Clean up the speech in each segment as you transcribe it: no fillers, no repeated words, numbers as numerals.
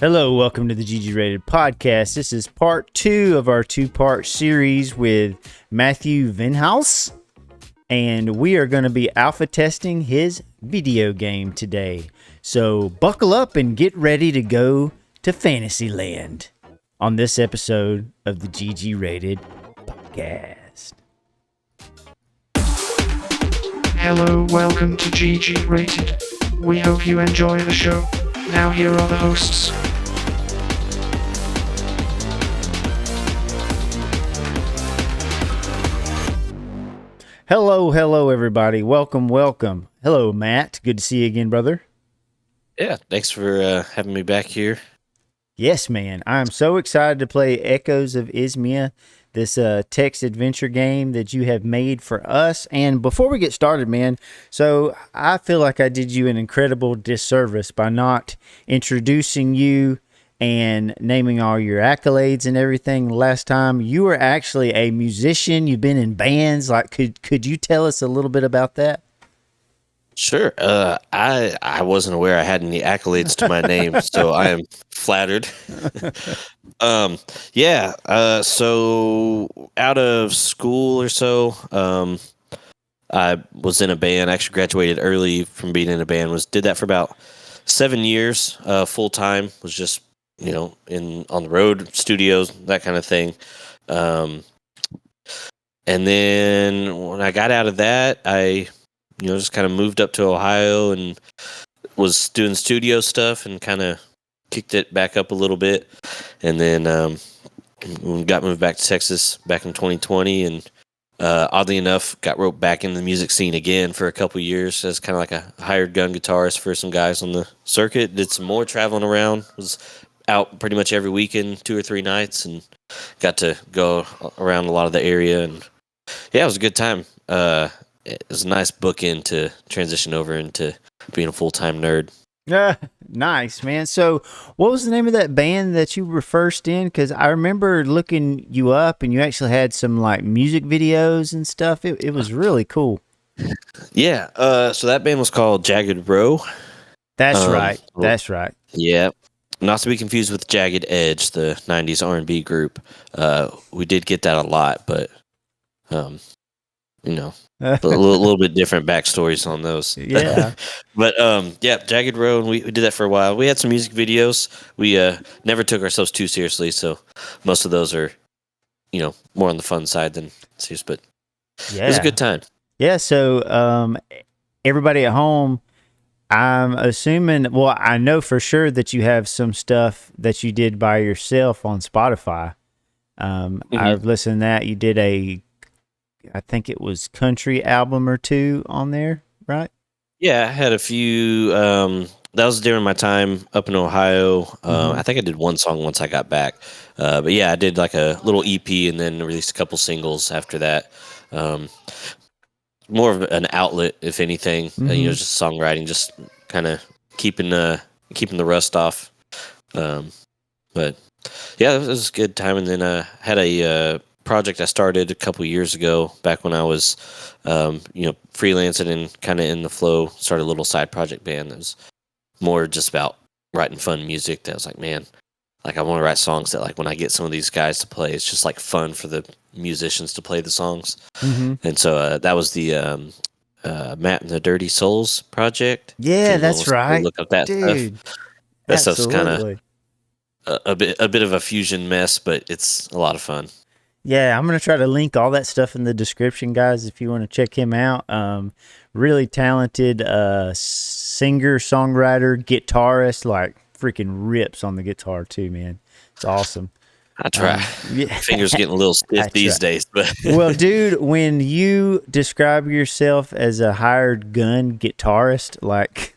Hello, welcome to the GGRated Podcast. This is part 2 of our 2-part series with Matt Venhaus, and we are going to be alpha testing his video game today. So buckle up and get ready to go to Fantasyland on this episode of the GGRated Podcast. Hello, welcome to GGRated. We hope you enjoy the show. Now here are the hosts. Hello, everybody. Welcome. Hello, Matt. Good to see you again, brother. Yeah, thanks for having me back here. Yes, man. I'm so excited to play Echoes of Ismia, this text adventure game that you have made for us. And before we get started, man, so I feel like I did you an incredible disservice by not introducing you and naming all your accolades and everything last time. You were actually a musician. You've been in bands. Like, could you tell us a little bit about that? Sure. I wasn't aware I had any accolades to my name, so I am flattered. So out of school or so, I was in a band. I actually graduated early from being in a band. Did that for about 7 years, full time. Was just on the road, studios, that kind of thing. And then when I got out of that, I just kind of moved up to Ohio and was doing studio stuff and kind of kicked it back up a little bit. And then got moved back to Texas back in 2020. And oddly enough, got roped back in the music scene again for a couple years as kind of like a hired gun guitarist for some guys on the circuit. Did some more traveling around. Was out pretty much every weekend, 2 or 3 nights, and got to go around a lot of the area. And yeah, it was a good time. It was a nice bookend to transition over into being a full-time nerd. Nice, man. So what was the name of that band that you were first in? Because I remember looking you up and you actually had some like music videos and stuff. It was really cool. Yeah. So that band was called Jagged Row. That's right. That's right. Yeah. Not to be confused with Jagged Edge, the 90s R&B group. We did get that a lot, but a little bit different backstories on those. Yeah. But Jagged Row, and we did that for a while. We had some music videos. We never took ourselves too seriously, so most of those are more on the fun side than serious, but it was a good time. Yeah, so everybody at home, I'm assuming, well, I know for sure that you have some stuff that you did by yourself on Spotify. I've listened to that. You did I think it was country album or 2 on there, right? Yeah, I had a few. That was during my time up in Ohio. I think I did one song once I got back. But yeah, I did like a little EP and then released a couple singles after that. More of an outlet, if anything. Just songwriting, just kind of keeping the rust off. But yeah, it was a good time. And then I had a project I started a couple years ago, back when I was freelancing and kind of in the flow. Started a little side project band that was more just about writing fun music. That was like, man, like I want to write songs that, like, when I get some of these guys to play, it's just like fun for the musicians to play the songs. And so that was the Matt and the Dirty Souls project. Yeah, that's right. Look up that Dude, stuff. That stuff's kind absolutely. of a bit of a fusion mess, but it's a lot of fun. Yeah, I'm going to try to link all that stuff in the description, guys, if you want to check him out. Really talented singer, songwriter, guitarist, like freaking rips on the guitar too, man. It's awesome. I try. Fingers getting a little stiff these days, but well, dude, when you describe yourself as a hired gun guitarist, like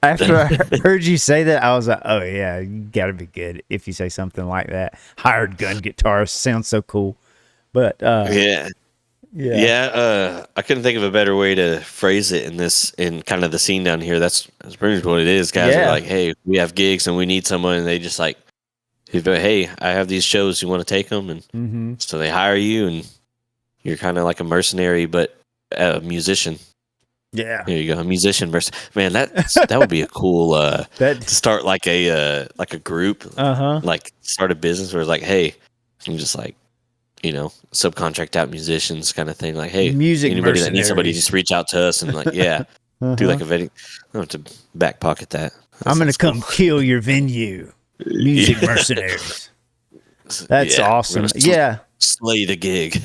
after I heard you say that, I was like, oh yeah, you gotta be good if you say something like that. Hired gun guitarist sounds so cool. But I couldn't think of a better way to phrase it in kind of the scene down here. That's pretty much what it is. Guys are like, hey, we have gigs and we need someone, and they just like, hey, I have these shows, you want to take them? And so they hire you, and you're kind of like a mercenary, but a musician. Yeah. Here you go, musician versus man. That would be a cool That. to start like a group, Uh-huh. like start a business where it's like, hey, you just like subcontract out musicians kind of thing. Like, hey, Music anybody that needs somebody, mercenaries. just reach out to us and like, yeah, do like Uh-huh. a vetting. I have to back pocket that. I'm gonna Sounds cool. come kill your venue. Music Yeah. mercenaries. That's Yeah, we're awesome. gonna Yeah. slay the gig.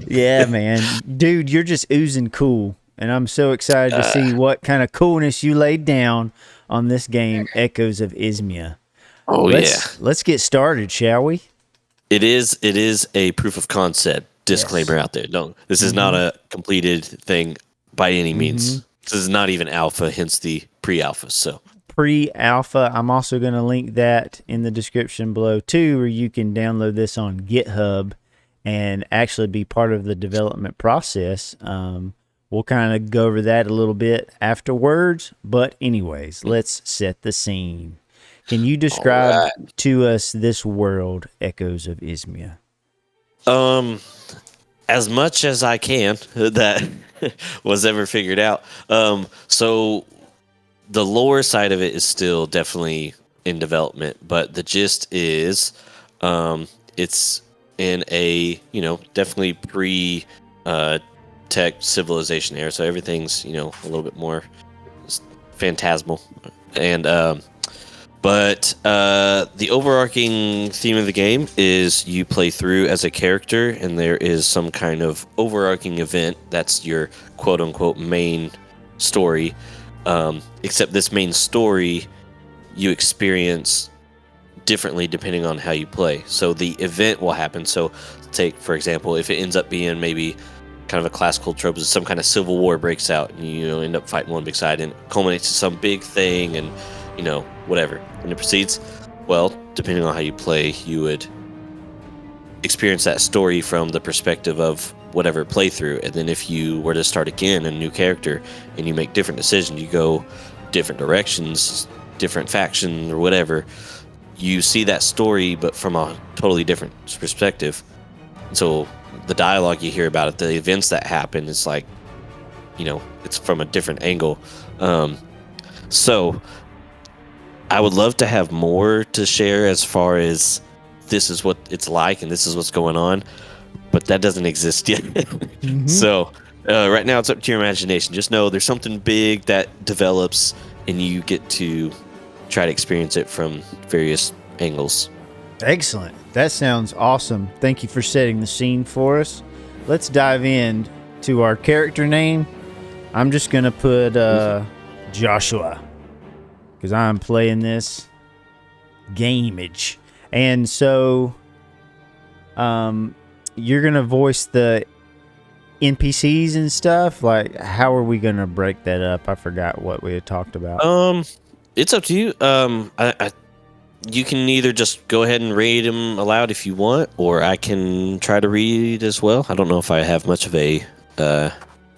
Yeah, man. Dude, you're just oozing cool. And I'm so excited to see what kind of coolness you laid down on this game, Echoes of Ismia. Oh Let's get started, shall we? It is a proof of concept. Disclaimer out there. No, this is not a completed thing by any means. This is not even alpha, hence the pre-alpha. So Pre-alpha. I'm also going to link that in the description below too, where you can download this on GitHub and actually be part of the development process. We'll kind of go over that a little bit afterwards. But anyways, let's set the scene. Can you describe to us this world, Echoes of Ismia? as much as I can that was ever figured out. So the lore side of it is still definitely in development, but the gist is, it's in a, definitely pre, tech civilization era. So everything's, a little bit more phantasmal. And, but the overarching theme of the game is you play through as a character, and there is some kind of overarching event that's your quote-unquote main story. Except this main story you experience differently depending on how you play. So the event will happen. So take, for example, if it ends up being maybe kind of a classical trope, is some kind of civil war breaks out, and you end up fighting one big side, and it culminates to some big thing, and whatever, and it proceeds. Well, depending on how you play, you would experience that story from the perspective of whatever playthrough. And then if you were to start again a new character and you make different decisions, you go different directions, different faction or whatever, you see that story but from a totally different perspective. So the dialogue you hear about it, the events that happen, is like, it's from a different angle. So I would love to have more to share as far as this is what it's like and this is what's going on, but that doesn't exist yet. So right now it's up to your imagination. Just know there's something big that develops, and you get to try to experience it from various angles. Excellent. That sounds awesome. Thank you for setting the scene for us. Let's dive in to our character name. I'm just going to put Joshua, because I'm playing this gameage. And so you're going to voice the NPCs and stuff. Like, how are we going to break that up? I forgot what we had talked about. It's up to you. You can either just go ahead and read them aloud if you want, or I can try to read as well. I don't know if I have much of a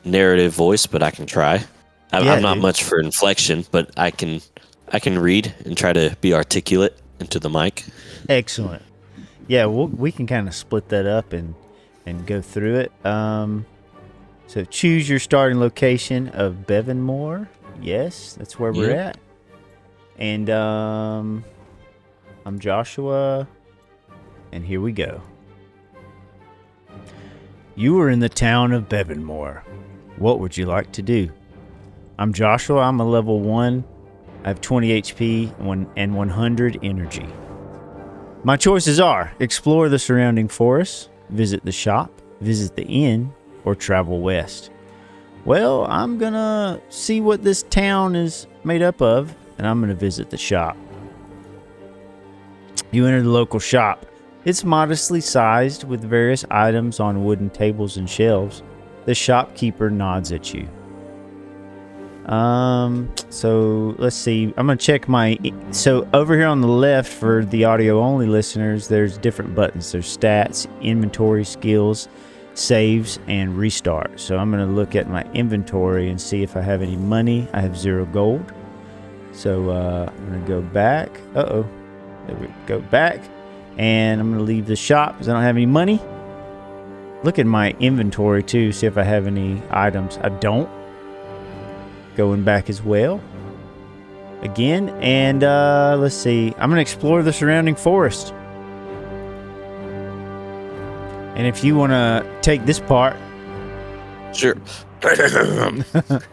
narrative voice, but I can try. I'm not much for inflection, but I can read and try to be articulate into the mic. Excellent. Yeah, we can kind of split that up and go through it. So choose your starting location of Bevanmore. Yes, that's where we're at. And I'm Joshua, and here we go. You are in the town of Bevanmore. What would you like to do? I'm Joshua. I'm a level 1. I have 20 HP and 100 energy. My choices are explore the surrounding forest, visit the shop, visit the inn, or travel west. Well, I'm gonna see what this town is made up of, and I'm gonna visit the shop. You enter the local shop. It's modestly sized with various items on wooden tables and shelves. The shopkeeper nods at you. So let's see. I'm gonna check so over here on the left for the audio only listeners, there's different buttons. There's stats, inventory, skills, saves, and restart. So I'm gonna look at my inventory and see if I have any money. I have 0 gold. So I'm gonna go back. There we go, back, and I'm gonna leave the shop because I don't have any money. look at my inventory too, see if I have any items. I don't. Going back as well. Again, and let's see. I'm going to explore the surrounding forest. And if you want to take this part. Sure. Let's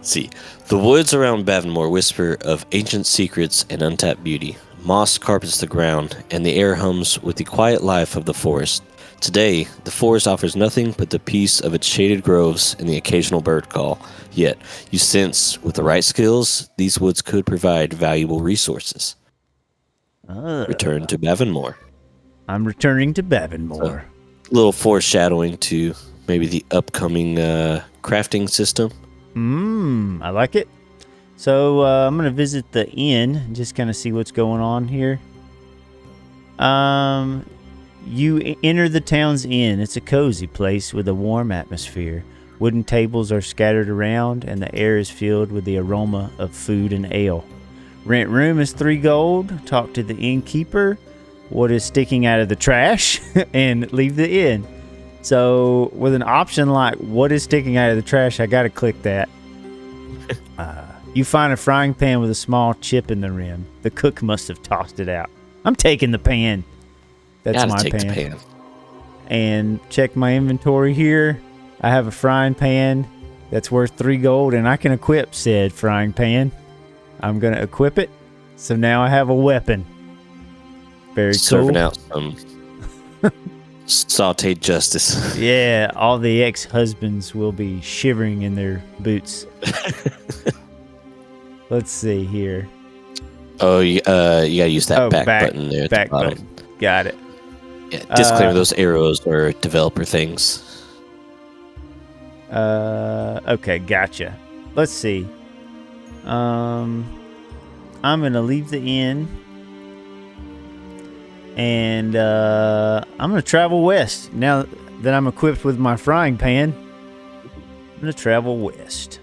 see. The woods around Bavonmore whisper of ancient secrets and untapped beauty. Moss carpets the ground, and the air hums with the quiet life of the forest. Today, the forest offers nothing but the peace of its shaded groves and the occasional bird call. Yet, you sense, with the right skills, these woods could provide valuable resources. Return to Bavonmore. I'm returning to Bavonmore. So, a little foreshadowing to maybe the upcoming crafting system. I like it. So I'm going to visit the inn and just kind of see what's going on here. You enter the town's inn. It's a cozy place with a warm atmosphere. Wooden tables are scattered around, and the air is filled with the aroma of food and ale. Rent room is 3 gold. Talk to the innkeeper. What is sticking out of the trash? And leave the inn. So with an option like what is sticking out of the trash, I got to click that. You find a frying pan with a small chip in the rim. The cook must have tossed it out. I'm taking the pan. That's my pan. The pan. And check my inventory here. I have a frying pan that's worth 3 gold, and I can equip said frying pan. I'm going to equip it. So now I have a weapon. Very Serving cool. out some sauteed justice. Yeah, all the ex-husbands will be shivering in their boots. Let's see here. Oh, you gotta use that back button there at back the bottom. button. Got it. Yeah, disclaimer, those arrows are developer things. Okay, gotcha. Let's see. I'm gonna leave the inn. And I'm going to travel west. Now that I'm equipped with my frying pan, I'm going to travel west.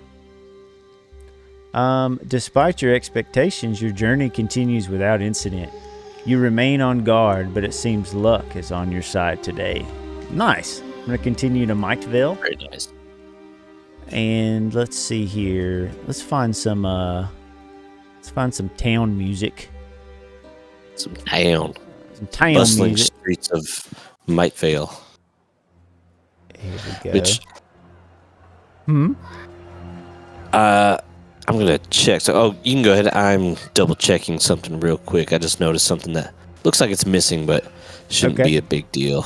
Despite your expectations, your journey continues without incident. You remain on guard, but it seems luck is on your side today. Nice. I'm going to continue to Mikeville. Very nice. And let's see here. Let's find some town music. Some town. Town bustling music. Streets of Mightvale. Here we go. Which, I'm gonna check. So, you can go ahead. I'm double checking something real quick. I just noticed something that looks like it's missing, but shouldn't be a big deal.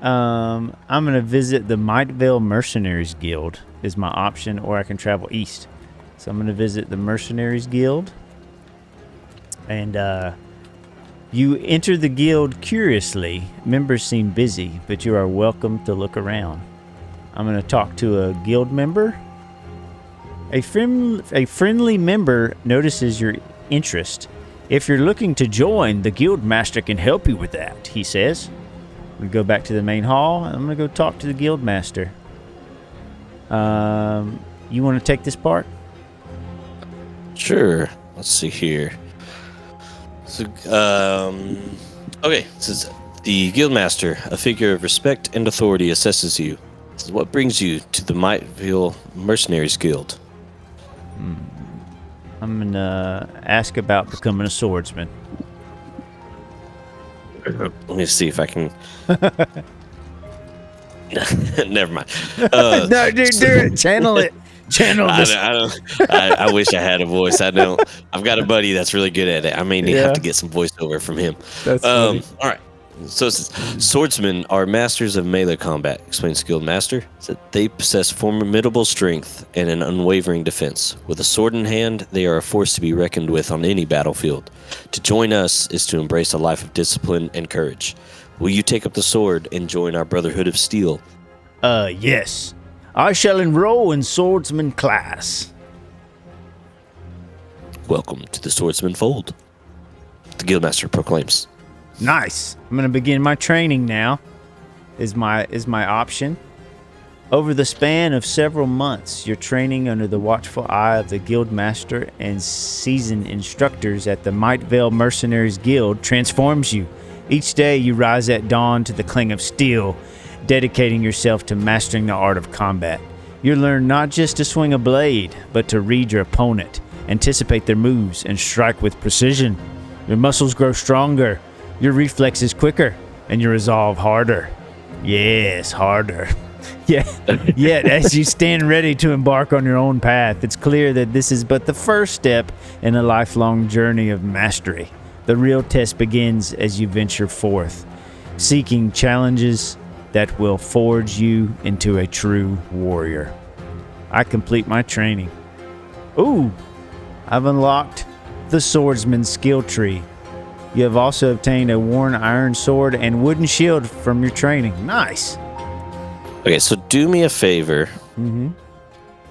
I'm gonna visit the Mightvale Mercenaries Guild is my option, or I can travel east. So I'm gonna visit the Mercenaries Guild, and you enter the guild curiously. Members seem busy, but you are welcome to look around. I'm going to talk to a guild member. A friendly member notices your interest. If you're looking to join, the guild master can help you with that, he says. We go back to the main hall. I'm going to go talk to the guild master. You want to take this part? Sure. Let's see here. So, okay, it says, the Guildmaster, a figure of respect and authority, assesses you. This is what brings you to the Mightville Mercenaries Guild. I'm going to ask about becoming a swordsman. Let me see if I can... Never mind. No, dude, do it. Channel it. Channel this. I wish I had a voice. I don't. I've got a buddy that's really good at it. I may have to get some voiceover from him. That's funny. All right. So it says, swordsmen are masters of melee combat, explains Guild Master. So they possess formidable strength and an unwavering defense. With a sword in hand, they are a force to be reckoned with on any battlefield. To join us is to embrace a life of discipline and courage. Will you take up the sword and join our Brotherhood of Steel? Yes. I shall enroll in swordsman class. Welcome to the Swordsman Fold, the Guildmaster proclaims. Nice. I'm going to begin my training now. Is my option. Over the span of several months, your training under the watchful eye of the Guildmaster and seasoned instructors at the Mightvale Mercenaries Guild transforms you. Each day you rise at dawn to the clang of steel, dedicating yourself to mastering the art of combat. You learn not just to swing a blade, but to read your opponent, anticipate their moves, and strike with precision. Your muscles grow stronger, your reflexes quicker, and your resolve harder. Yes, harder. Yet, as you stand ready to embark on your own path, it's clear that this is but the first step in a lifelong journey of mastery. The real test begins as you venture forth, seeking challenges that will forge you into a true warrior. I complete my training. Ooh, I've unlocked the swordsman's skill tree. You have also obtained a worn iron sword and wooden shield from your training. Nice. Okay, so do me a favor. Mm-hmm.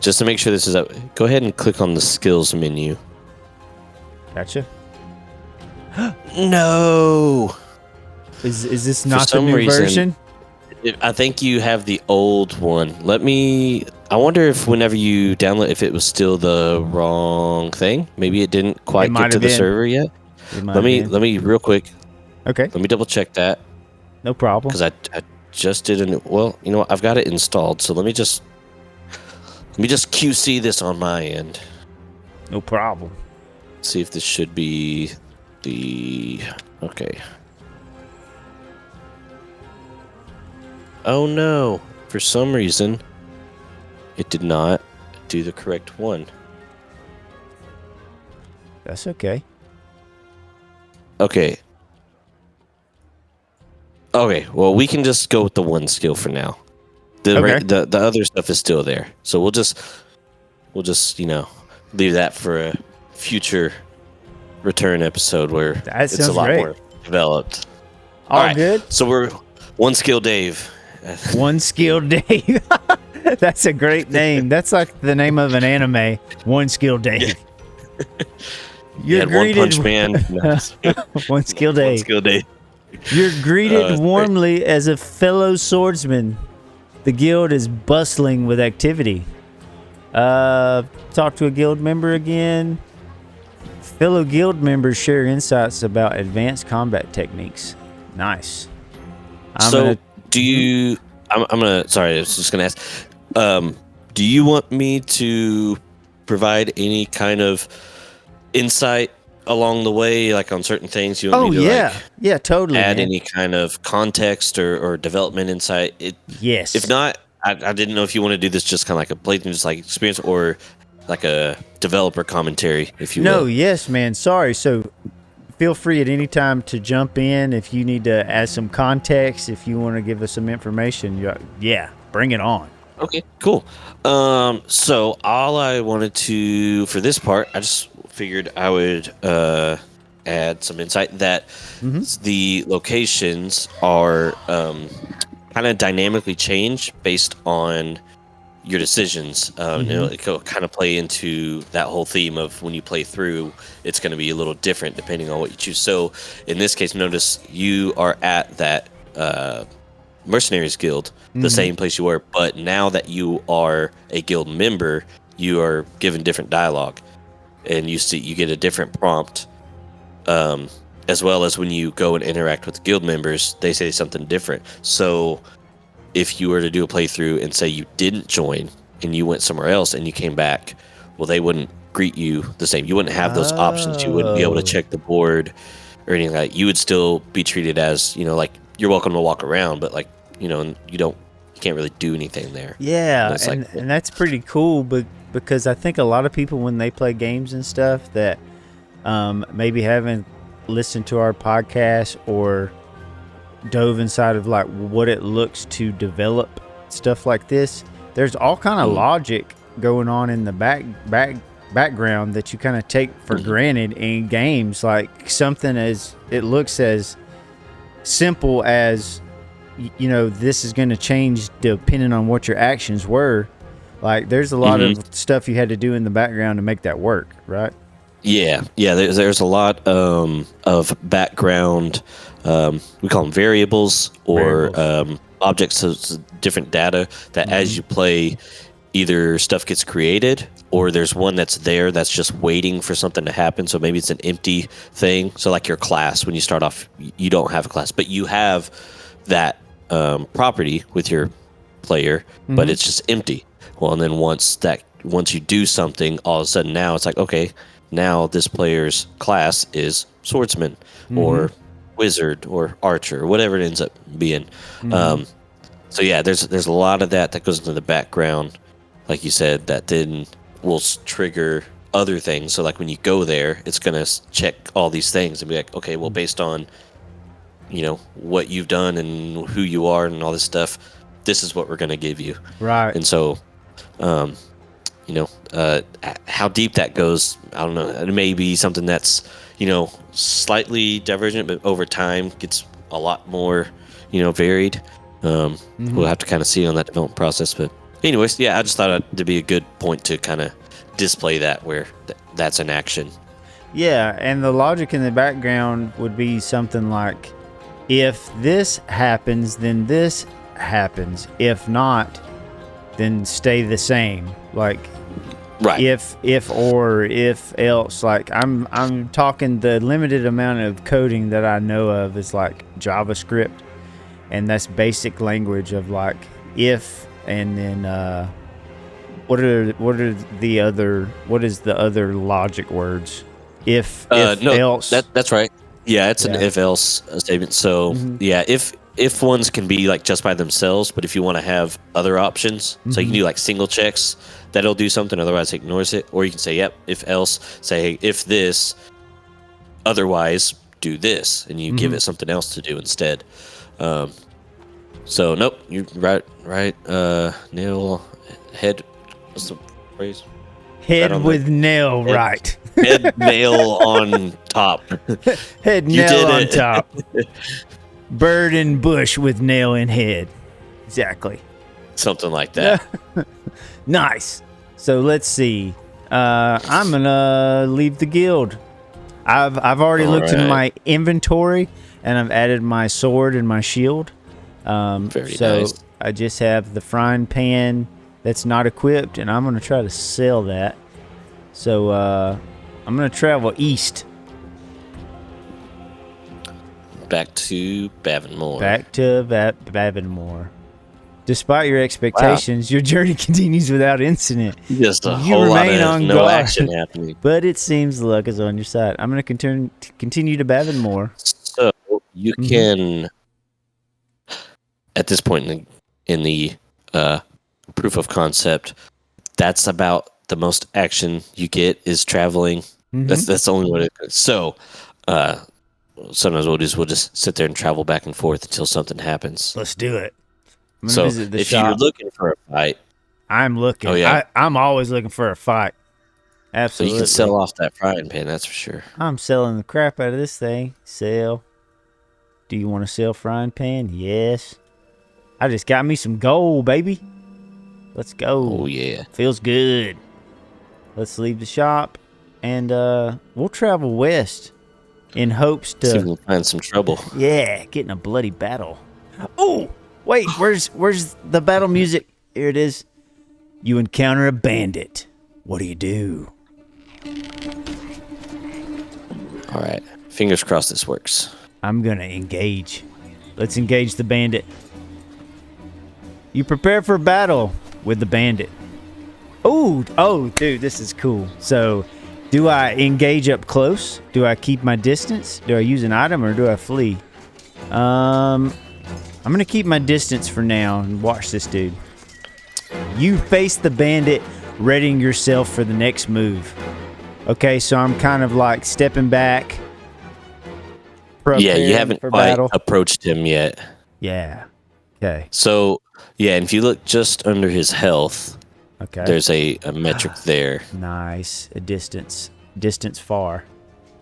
Just to make sure this is up. Go ahead and click on the skills menu. Gotcha. No. Is this not the some new reason- version? I think you have the old one. I wonder if whenever you download, if it was still the wrong thing. Maybe it didn't quite might get to have the been. server yet. Let me real quick. Okay, Let me double check that no problem. because I just didn't. Well, you know what? I've got it installed. So let me just QC this on my end. No problem. See if this should be the okay. Oh no! For some reason, it did not do the correct one. That's okay. Okay. Okay. Well, we can just go with the one skill for now. Okay. The other stuff is still there, so we'll just leave that for a future return episode where That it's a sounds lot great. more developed. All right. good. So we're one skill Dave. One Skill Dave. That's a great name. That's like the name of an anime. One Skill Dave. You're Yeah, One greeted. Punch Man. No, One Skill One Dave. skill Dave. You're greeted Great. warmly as a fellow swordsman. The guild is bustling with activity. Talk to a guild member again. Fellow guild members share insights about advanced combat techniques. Nice. Do you? I'm gonna. Sorry, I was just gonna ask. Do you want me to provide any kind of insight along the way, like on certain things? You want me to yeah, totally. add man. any kind of context or development insight? Yes. If not, I didn't know if you want to do this just kind of like a playthrough, just like experience, or like a developer commentary, if you No, will. yes, man. Sorry. So feel free at any time to jump in if you need to add some context, if you want to give us some information. Yeah, bring it on. Okay, cool. So all I wanted to, for this part, I just figured I would add some insight that the locations are kind of dynamically changed based on your decisions. It'll kind of play into that whole theme of when you play through, it's going to be a little different depending on what you choose. So in this case, notice you are at that Mercenaries Guild, the same place you were, but now that you are a guild member, you are given different dialogue, and you get a different prompt, as well as when you go and interact with guild members, they say something different. So if you were to do a playthrough and say you didn't join and you went somewhere else and you came back, well, they wouldn't greet you the same. You wouldn't have those options. You wouldn't be able to check the board or anything like that. You would still be treated as, like you're welcome to walk around, but like, you can't really do anything there. Yeah, And and that's pretty cool, but because I think a lot of people when they play games and stuff that maybe haven't listened to our podcast or dove inside of like what it looks to develop stuff like this, there's all kind of logic going on in the background that you kind of take for granted in games. Like something as it looks as simple as this is going to change depending on what your actions were. Like there's a lot of stuff you had to do in the background to make that work, right? Yeah. There's a lot of background. We call them variables or objects of different data that as you play, either stuff gets created or there's one that's there that's just waiting for something to happen. So maybe it's an empty thing. So like your class, when you start off, you don't have a class, but you have that property with your player, but it's just empty. Well, and then once you do something, all of a sudden now it's like, okay, now this player's class is swordsman or wizard or archer or whatever it ends up being. So yeah, there's a lot of that goes into the background, like you said, that then will trigger other things. So like when you go there, it's gonna check all these things and be like, okay, well, based on what you've done and who you are and all this stuff, this is what we're gonna give you. Right. And so, how deep that goes, I don't know. It may be something that's slightly divergent, but over time gets a lot more varied. We'll have to kind of see on that development process. But anyways, yeah, I just thought it'd be a good point to kind of display that where that's an action. Yeah, and the logic in the background would be something like, if this happens, then this happens. If not, then stay the same. Like, right. If else. Like, I'm talking, the limited amount of coding that I know of is like JavaScript, and that's basic language of like if, and then what is the other logic words? If else. That's right. Yeah, it's an if else statement. So yeah, if ones can be like just by themselves, but if you want to have other options, so you can do like single checks, that'll do something, otherwise it ignores it. Or you can say, yep, if else, say if this, otherwise do this, and you give it something else to do instead. So nope, you're right. Nail head. What's the phrase? Head with nail, right? Head nail on top. Head nail on top. Bird in bush with nail in head. Exactly. Something like that. Nice. So let's see. I'm gonna leave the guild. I've already looked in my inventory, and I've added my sword and my shield. Very nice. I just have the frying pan that's not equipped, and I'm going to try to sell that. So I'm going to travel east. Back to Bavonmore. Bavonmore. Despite your expectations, your journey continues without incident. Just a whole lot of no action happening. But it seems the luck is on your side. I'm going to continue to Bavonmore. So you can, at this point in the proof of concept, that's about the most action you get is traveling. That's the only way. So sometimes we'll just sit there and travel back and forth until something happens. Let's do it. So if you're looking for a fight, I'm looking. Oh, yeah. I'm always looking for a fight. Absolutely. So you can sell off that frying pan, that's for sure. I'm selling the crap out of this thing. Sell. Do you want to sell frying pan? Yes. I just got me some gold, baby. Let's go. Oh, yeah. Feels good. Let's leave the shop, and we'll travel west in hopes to... see if we'll find some trouble. Yeah, get in a bloody battle. Oh, wait, where's the battle music? Here it is. You encounter a bandit. What do? All right. Fingers crossed this works. I'm going to engage. Let's engage the bandit. You prepare for battle with the bandit. Oh, dude, this is cool. So, do I engage up close? Do I keep my distance? Do I use an item, or do I flee? I'm going to keep my distance for now and watch this dude. You face the bandit, readying yourself for the next move. Okay, so I'm kind of like stepping back. Yeah, you haven't quite approached him yet. Yeah. Okay. So, yeah, and if you look just under his health, there's a metric there. Nice. A distance. Distance far.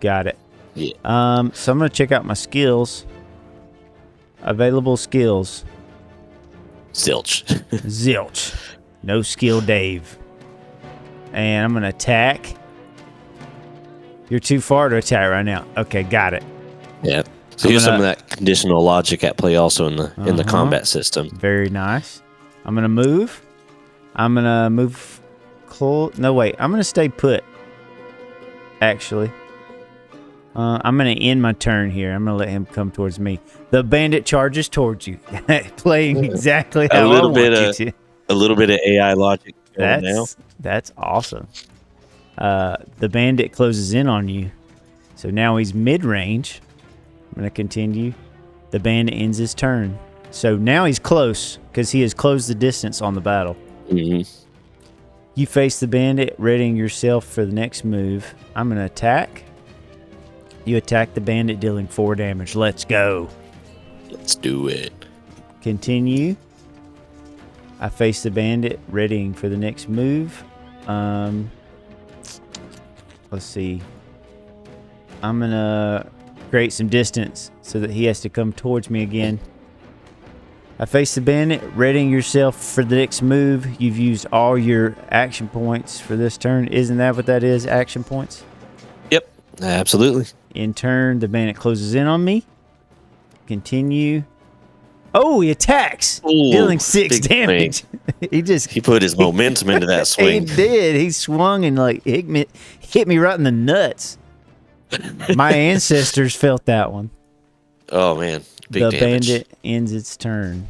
Got it. Yeah. So I'm going to check out my skills. Available skills. Zilch. Zilch. No skill, Dave. And I'm going to attack. You're too far to attack right now. Okay, got it. Yeah. So here's some of that conditional logic at play also in the combat system. Very nice. I'm going to move. I'm going to move No, wait. I'm going to stay put, actually. I'm going to end my turn here. I'm going to let him come towards me. The bandit charges towards you, playing exactly how I want you to. A little bit of AI logic going now. That's awesome. The bandit closes in on you. So now he's mid-range. I'm going to continue. The bandit ends his turn. So now he's close because he has closed the distance on the battle. Mm-hmm. You face the bandit, readying yourself for the next move. I'm going to attack. You attack the bandit, dealing 4 damage. Let's go. Let's do it. Continue. I face the bandit, readying for the next move. Let's see. I'm going to create some distance so that he has to come towards me again. I face the bandit, readying yourself for the next move. You've used all your action points for this turn. Isn't that what that is, action points? Yep, absolutely. In turn, the bandit closes in on me. Continue. Oh, he attacks, dealing 6 damage. He put his momentum into that swing. He did. He swung and hit me right in the nuts. My ancestors felt that one. Oh man, big damage. Bandit ends its turn.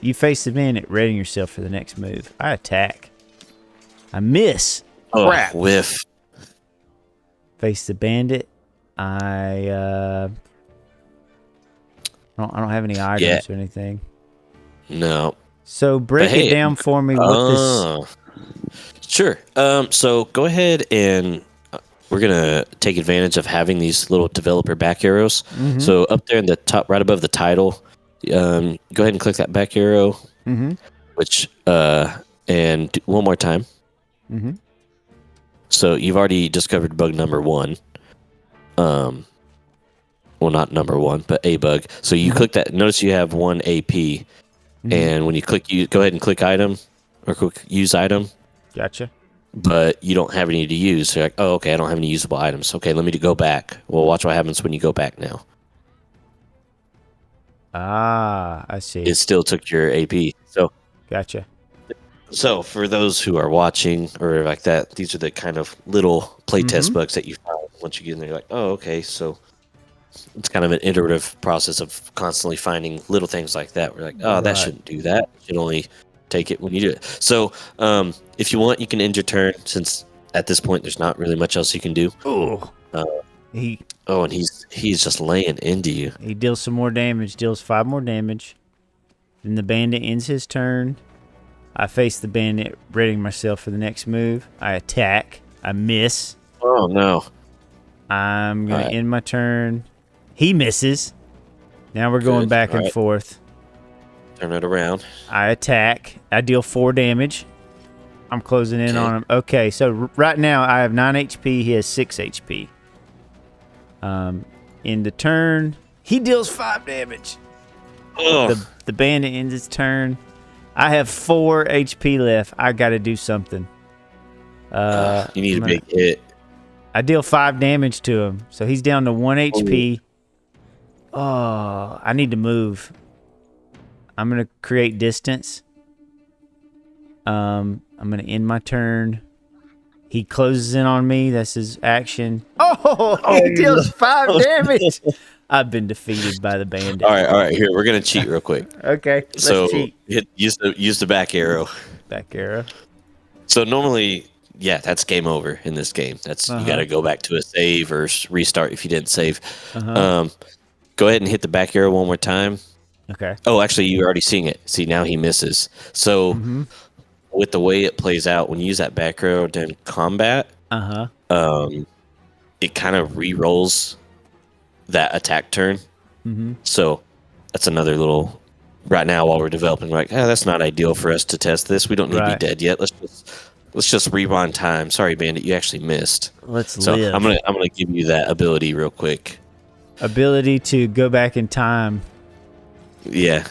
You face the bandit, readying yourself for the next move. I attack. I miss. Oh, crap. Whiff. Face the bandit. I don't have any items or anything. No. So break it down for me with this. Sure. So go ahead and we're gonna take advantage of having these little developer back arrows. Mm-hmm. So up there in the top, right above the title, go ahead and click that back arrow. Mm-hmm. Which and do one more time. Mm-hmm. So you've already discovered bug number 1. Well, not number 1, but a bug. So you click that. Notice you have 1 AP, and when you click, go ahead and click item or click use item. Gotcha. But you don't have any to use. So you're like, oh, okay, I don't have any usable items. Okay, let me go back. Well, watch what happens when you go back now. Ah, I see. It still took your AP. So gotcha. So for those who are watching or like that, these are the kind of little playtest bugs that you find once you get in there. You're like, oh, okay, so it's kind of an iterative process of constantly finding little things like that. We're like, oh, that shouldn't do that. You should only take it when you do it. So if you want, you can end your turn, since at this point there's not really much else you can do. Oh, and he's just laying into you. He deals some more damage, deals 5 more damage. Then the bandit ends his turn. I face the bandit, readying myself for the next move. I attack. I miss. Oh, no. I'm going to end my turn. He misses. Now we're going back and forth. Turn it around. I attack. I deal 4 damage. I'm closing in on him. Okay, so right now I have 9 HP. He has 6 HP. In the turn, he deals 5 damage. The bandit ends its turn. I have 4 HP left. I got to do something. You need a big hit. I deal 5 damage to him, so he's down to 1 HP. Oh, I need to move. I'm going to create distance. I'm going to end my turn. He closes in on me. That's his action. Oh, he deals 5 damage. I've been defeated by the bandit. All right. Here, we're going to cheat real quick. Okay, let's cheat. Use the back arrow. Back arrow. So normally, that's game over in this game. That's you got to go back to a save or restart if you didn't save. Go ahead and hit the back arrow one more time. Okay. Oh, actually, you're already seeing it. See, now he misses. So with the way it plays out, when you use that back arrow during combat, it kind of re-rolls that attack turn. So that's another little. Right now, while we're developing, we're like, that's not ideal for us to test this. We don't need to be dead yet. Let's just rewind time. Sorry, Bandit, you actually missed. Let's live. So I'm gonna give you that ability real quick. Ability to go back in time. Yeah.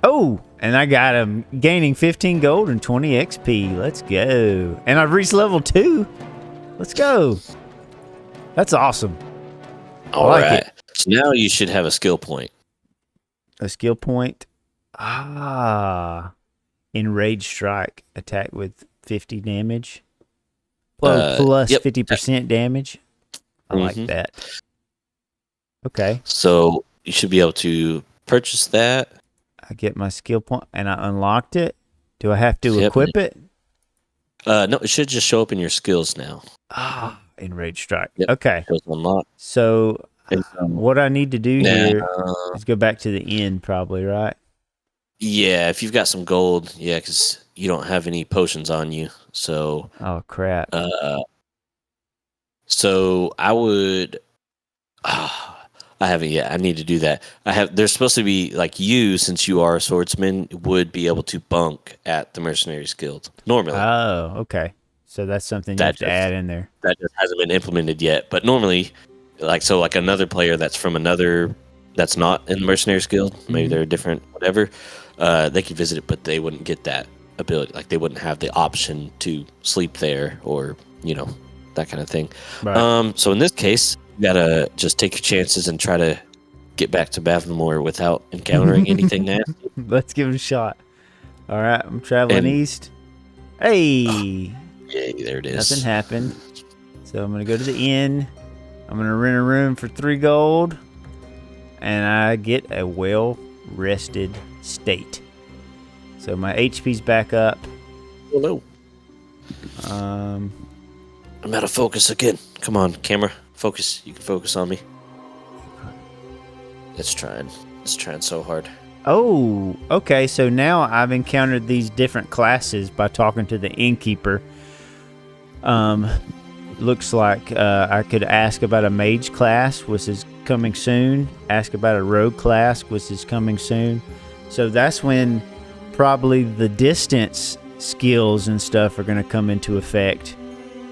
Oh, and I got him gaining 15 gold and 20 XP. Let's go. And I've reached level 2. Let's go. That's awesome. All right. So now you should have a skill point. A skill point. Enraged strike. Attack with 50 damage. Well, plus 50% damage. I like that. Okay. So you should be able to purchase that. I get my skill point, and I unlocked it. Do I have to equip it? No, it should just show up in your skills now. Enraged Strike. Yep. Okay. Unlocked. So what I need to do here is go back to the end, probably, right? Yeah, if you've got some gold, because you don't have any potions on you. So. Oh crap. So I would. I haven't yet. I need to do that. There's supposed to be like you, since you are a swordsman, would be able to bunk at the Mercenaries Guild normally. Oh, okay. So that's something you have to add in there. That just hasn't been implemented yet. But normally, like another player that's from that's not in the Mercenaries Guild, maybe they're different, whatever. They could visit it, but they wouldn't get that ability. Like they wouldn't have the option to sleep there, or that kind of thing. Right. So in this case, you gotta just take your chances and try to get back to Bavonmore without encountering anything nasty. Let's give it a shot. All right, I'm traveling east. Hey! Yay, there it is. Nothing happened. So I'm gonna go to the inn. I'm gonna rent a room for 3 gold, and I get a well-rested state. So my HP's back up. Hello. I'm out of focus again. Come on, camera. Focus. You can focus on me. It's trying so hard. Oh, okay. So now I've encountered these different classes by talking to the innkeeper. Looks like I could ask about a mage class, which is coming soon. Ask about a rogue class, which is coming soon. So that's when probably the distance skills and stuff are going to come into effect.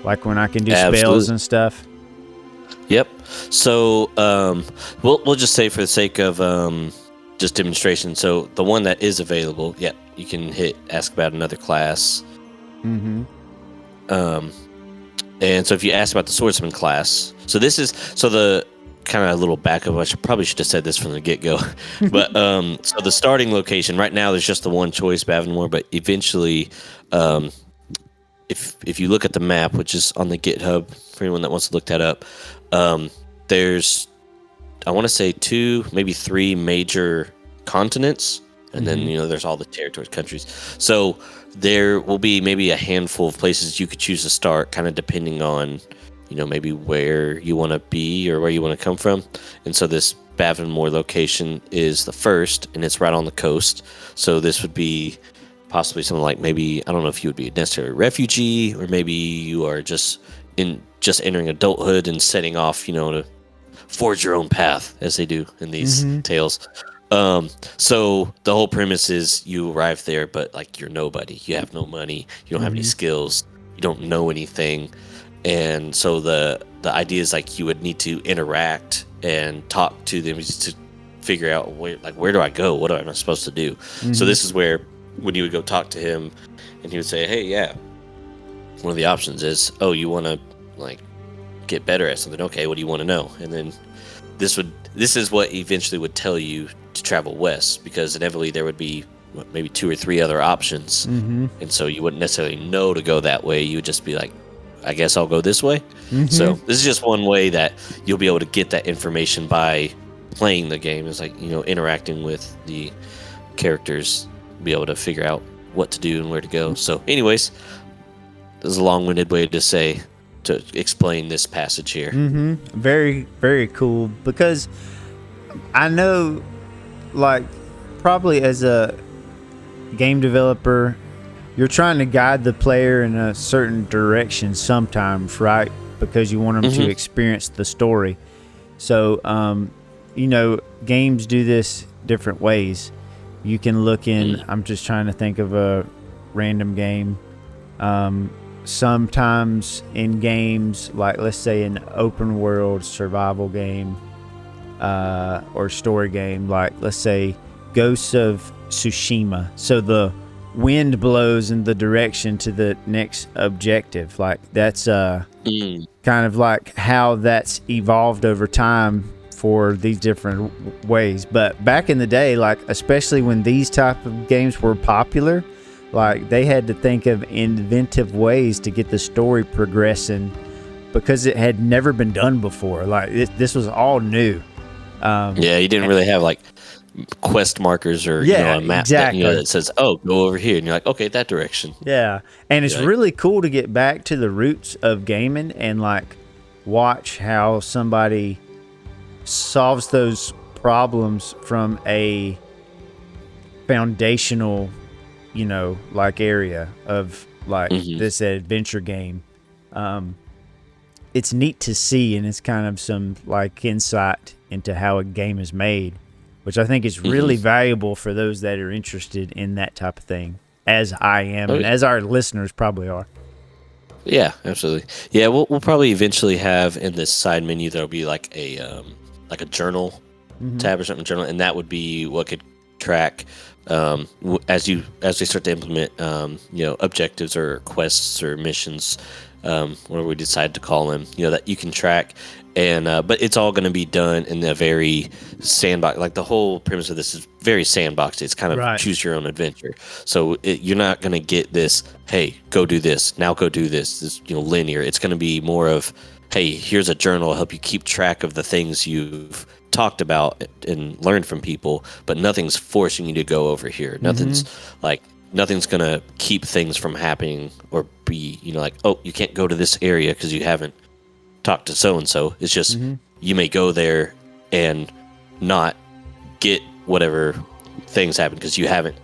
Like when I can do spells and stuff. Yep. So we'll just say, for the sake of just demonstration, so the one that is available, you can hit ask about another class. Mm-hmm. And so if you ask about the swordsman class, so the kind of a little backup. I probably should have said this from the get-go. But so the starting location right now, there's just the one choice, Bavonmore, but eventually if you look at the map, which is on the GitHub for anyone that wants to look that up, there's, I want to say 2, maybe 3 major continents, and then there's all the territories, countries. So there will be maybe a handful of places you could choose to start, kind of depending on maybe where you want to be or where you want to come from. And so this Bavonmore location is the first, and it's right on the coast. So this would be possibly something like, maybe, I don't know if you would be necessarily a refugee, or maybe you are just entering adulthood and setting off, to forge your own path, as they do in these tales. So the whole premise is you arrive there, but like you're nobody. You have no money. You don't have any skills. You don't know anything. And so the idea is like you would need to interact and talk to them to figure out where do I go? What am I supposed to do? So this is where, when you would go talk to him, and he would say, hey, one of the options is, you want to get better at something. Okay, what do you want to know? And then this is what eventually would tell you to travel west, because inevitably there would be maybe 2 or 3 other options. And so you wouldn't necessarily know to go that way. You would just be like, I guess I'll go this way. So this is just one way that you'll be able to get that information by playing the game. It's like, interacting with the characters, be able to figure out what to do and where to go. So anyways, this is a long-winded way to explain this passage here. Very, very cool, because I know, probably as a game developer, you're trying to guide the player in a certain direction sometimes, right? Because you want them to experience the story. So, games do this different ways. You can look in, I'm just trying to think of a random game. Sometimes in games, like let's say an open world survival game, or story game, like let's say Ghosts of Tsushima. So the wind blows in the direction to the next objective. Like that's kind of like how that's evolved over time for these different ways. But back in the day, especially when these type of games were popular, Like, they had to think of inventive ways to get the story progressing because it had never been done before. Like, this was all new. Yeah, you didn't really have like quest markers or a map exactly. that says, "Oh, go over here," and you're like, "Okay, that direction." Yeah, and it's really cool to get back to the roots of gaming and like watch how somebody solves those problems from a foundational, like area of like this adventure game. It's neat to see, and it's kind of some like insight into how a game is made, which I think is really valuable for those that are interested in that type of thing, as I am, and as our listeners probably are. Yeah, absolutely. Yeah, we'll probably eventually have in this side menu there'll be like a journal tab or something, journal, and that would be what could track as we start to implement objectives or quests or missions, whatever we decide to call them, that you can track. And but it's all going to be done in a very sandbox. Like, the whole premise of this is very sandboxed. It's kind of choose your own adventure. So you're not going to get this, hey, go do this, now go do this. This linear. It's going to be more of, hey, here's a journal to help you keep track of the things you've talked about and learned from people, but nothing's forcing you to go over here. Nothing's going to keep things from happening or be like, oh, you can't go to this area because you haven't talk to so-and-so. It's just you may go there and not get whatever things happen because you haven't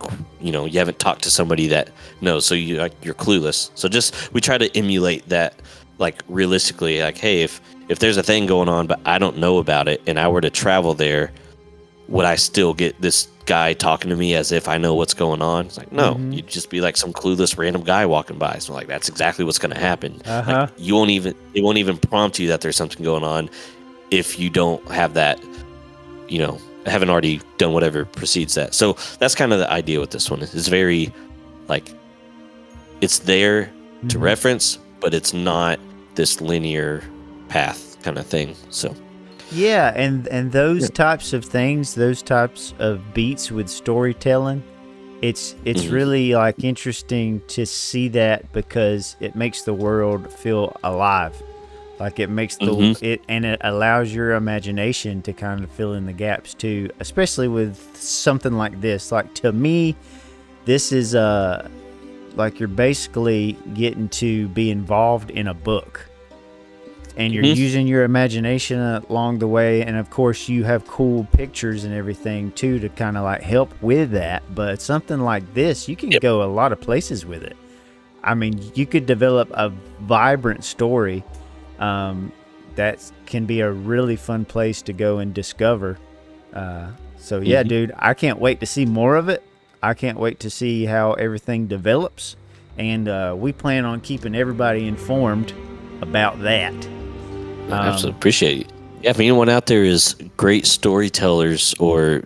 talked to somebody that knows, so you're clueless. So just we try to emulate that, like, realistically, like, hey, if there's a thing going on but I don't know about it and I were to travel there, would I still get this guy talking to me as if I know what's going on? It's like, no, you'd just be like some clueless random guy walking by. So like, that's exactly what's going to happen. Like, it won't even prompt you that there's something going on if you don't have that, haven't already done whatever precedes that. So that's kind of the idea with this one. It's very like, it's there to reference, but it's not this linear path kind of thing. So yeah, and those types of things, those types of beats with storytelling, it's really like interesting to see that because it makes the world feel alive. Like, it makes it allows your imagination to kind of fill in the gaps too, especially with something like this. Like, to me, this is like, you're basically getting to be involved in a book. And you're using your imagination along the way. And of course, you have cool pictures and everything too to kind of like help with that. But something like this, you can go a lot of places with it. I mean, you could develop a vibrant story that can be a really fun place to go and discover. So yeah, dude, I can't wait to see more of it. I can't wait to see how everything develops. And we plan on keeping everybody informed about that. Absolutely appreciate it. Yeah, if anyone out there is great storytellers or,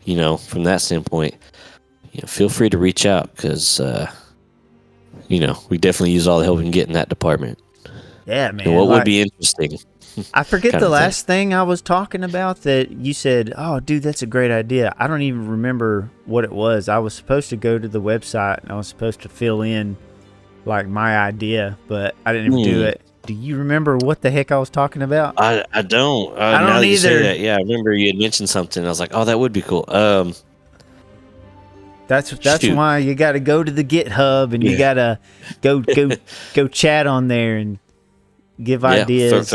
from that standpoint, feel free to reach out because, we definitely use all the help we can get in that department. Yeah, man. And what would be interesting? I forget the last thing I was talking about that you said, oh, dude, that's a great idea. I don't even remember what it was. I was supposed to go to the website and I was supposed to fill in like my idea, but I didn't even do it. Do you remember what the heck I was talking about? I don't. I don't now that either. You say that, yeah, I remember you had mentioned something. I was like, oh, that would be cool. That's why you got to go to the GitHub and you got to go chat on there and give ideas.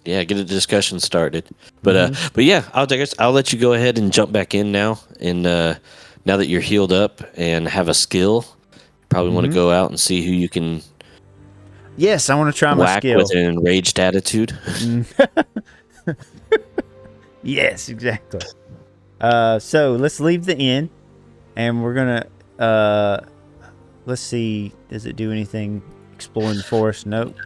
Get a discussion started. But yeah, I'll let you go ahead and jump back in now. And now that you're healed up and have a skill, you probably want to go out and see who you can. Yes, I want to try my skill. With an enraged attitude. Yes, exactly. So let's leave the inn, and we're gonna let's see. Does it do anything? Exploring the forest? Nope.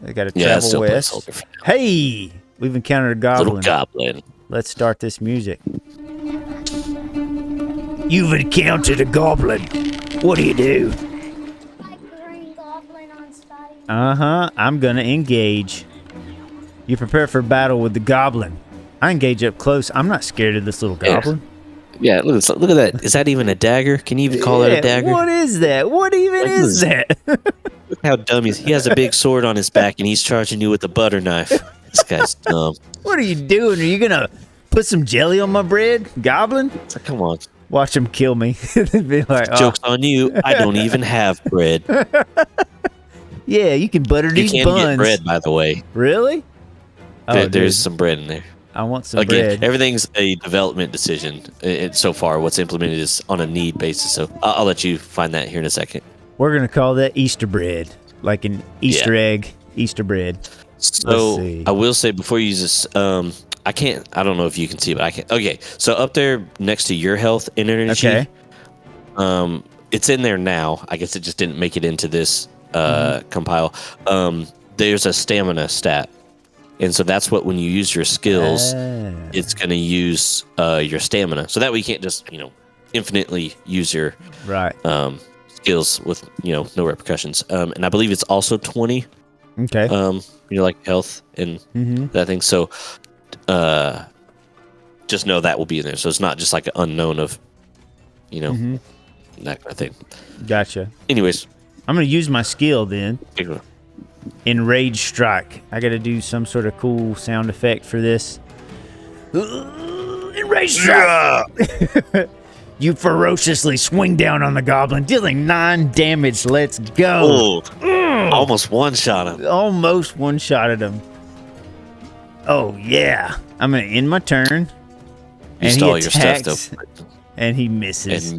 I got to travel west. Hey, we've encountered a goblin. Little goblin. Let's start this music. You've encountered a goblin. What do you do? I'm gonna engage. You prepare for battle with the goblin. I engage up close. I'm not scared of this little goblin. Yeah, look at that. Is that even a dagger? Can you even call it a dagger? What is that? What even is that? Look how dumb he is. He has a big sword on his back, and he's charging you with a butter knife. This guy's dumb. What are you doing? Are you gonna put some jelly on my bread, Goblin? It's like, come on. Watch him kill me. Be like, Joke's on you. I don't even have bread. Yeah, you can butter You these can buns. get bread, by the way. Really? There's dude, some bread in there. I want some Again, bread. everything's a development decision. So far, what's implemented is on a need basis. So I'll let you find that here in a second. We're gonna call that Easter bread, like an Easter egg, Easter bread. So I will say before you use this, I don't know if you can see, but I can. Okay, so up there next to your health and energy, it's in there now. I guess it just didn't make it into this compile. There's a stamina stat, and so that's what when you use your skills, it's going to use your stamina. So that way you can't just infinitely use your skills with no repercussions. And I believe it's also 20. Okay. Like health and that thing. So just know that will be in there. So it's not just like an unknown of that kind of thing. Gotcha. Anyways, I'm gonna use my skill then. Enrage strike. I gotta do some sort of cool sound effect for this. Enrage strike. You ferociously swing down on the goblin, dealing 9 damage. Let's go. Almost one-shot him. Almost one-shotted him. Oh, yeah. I'm going to end my turn. You stole your stuff, though. And he misses.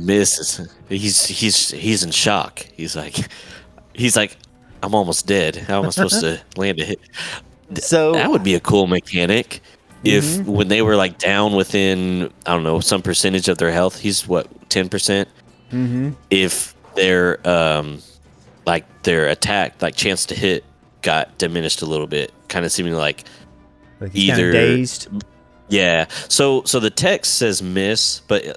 He's in shock. He's like, I'm almost dead. How am I supposed to land a hit? So that would be a cool mechanic. If when they were like down within, I don't know, some percentage of their health, he's what, 10%? If their their attack, like chance to hit, got diminished a little bit, kind of seeming like he's either dazed. Yeah. So the text says miss, but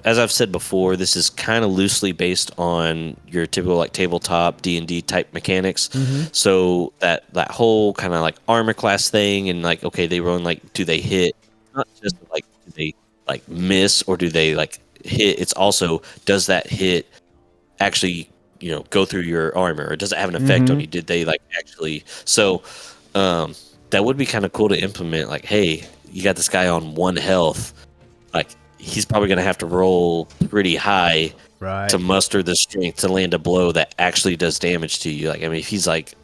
as I've said before, this is kind of loosely based on your typical like tabletop D&D type mechanics. So that whole kind of like armor class thing and like, okay, they run like, do they hit? Not just like, do they like miss or do they like hit? It's also, does that hit actually, go through your armor or does it have an effect on you? Did they like actually? So that would be kind of cool to implement. Like, hey, you got this guy on 1 health. Like, he's probably going to have to roll pretty high to muster the strength to land a blow that actually does damage to you. Like, I mean, if he's like,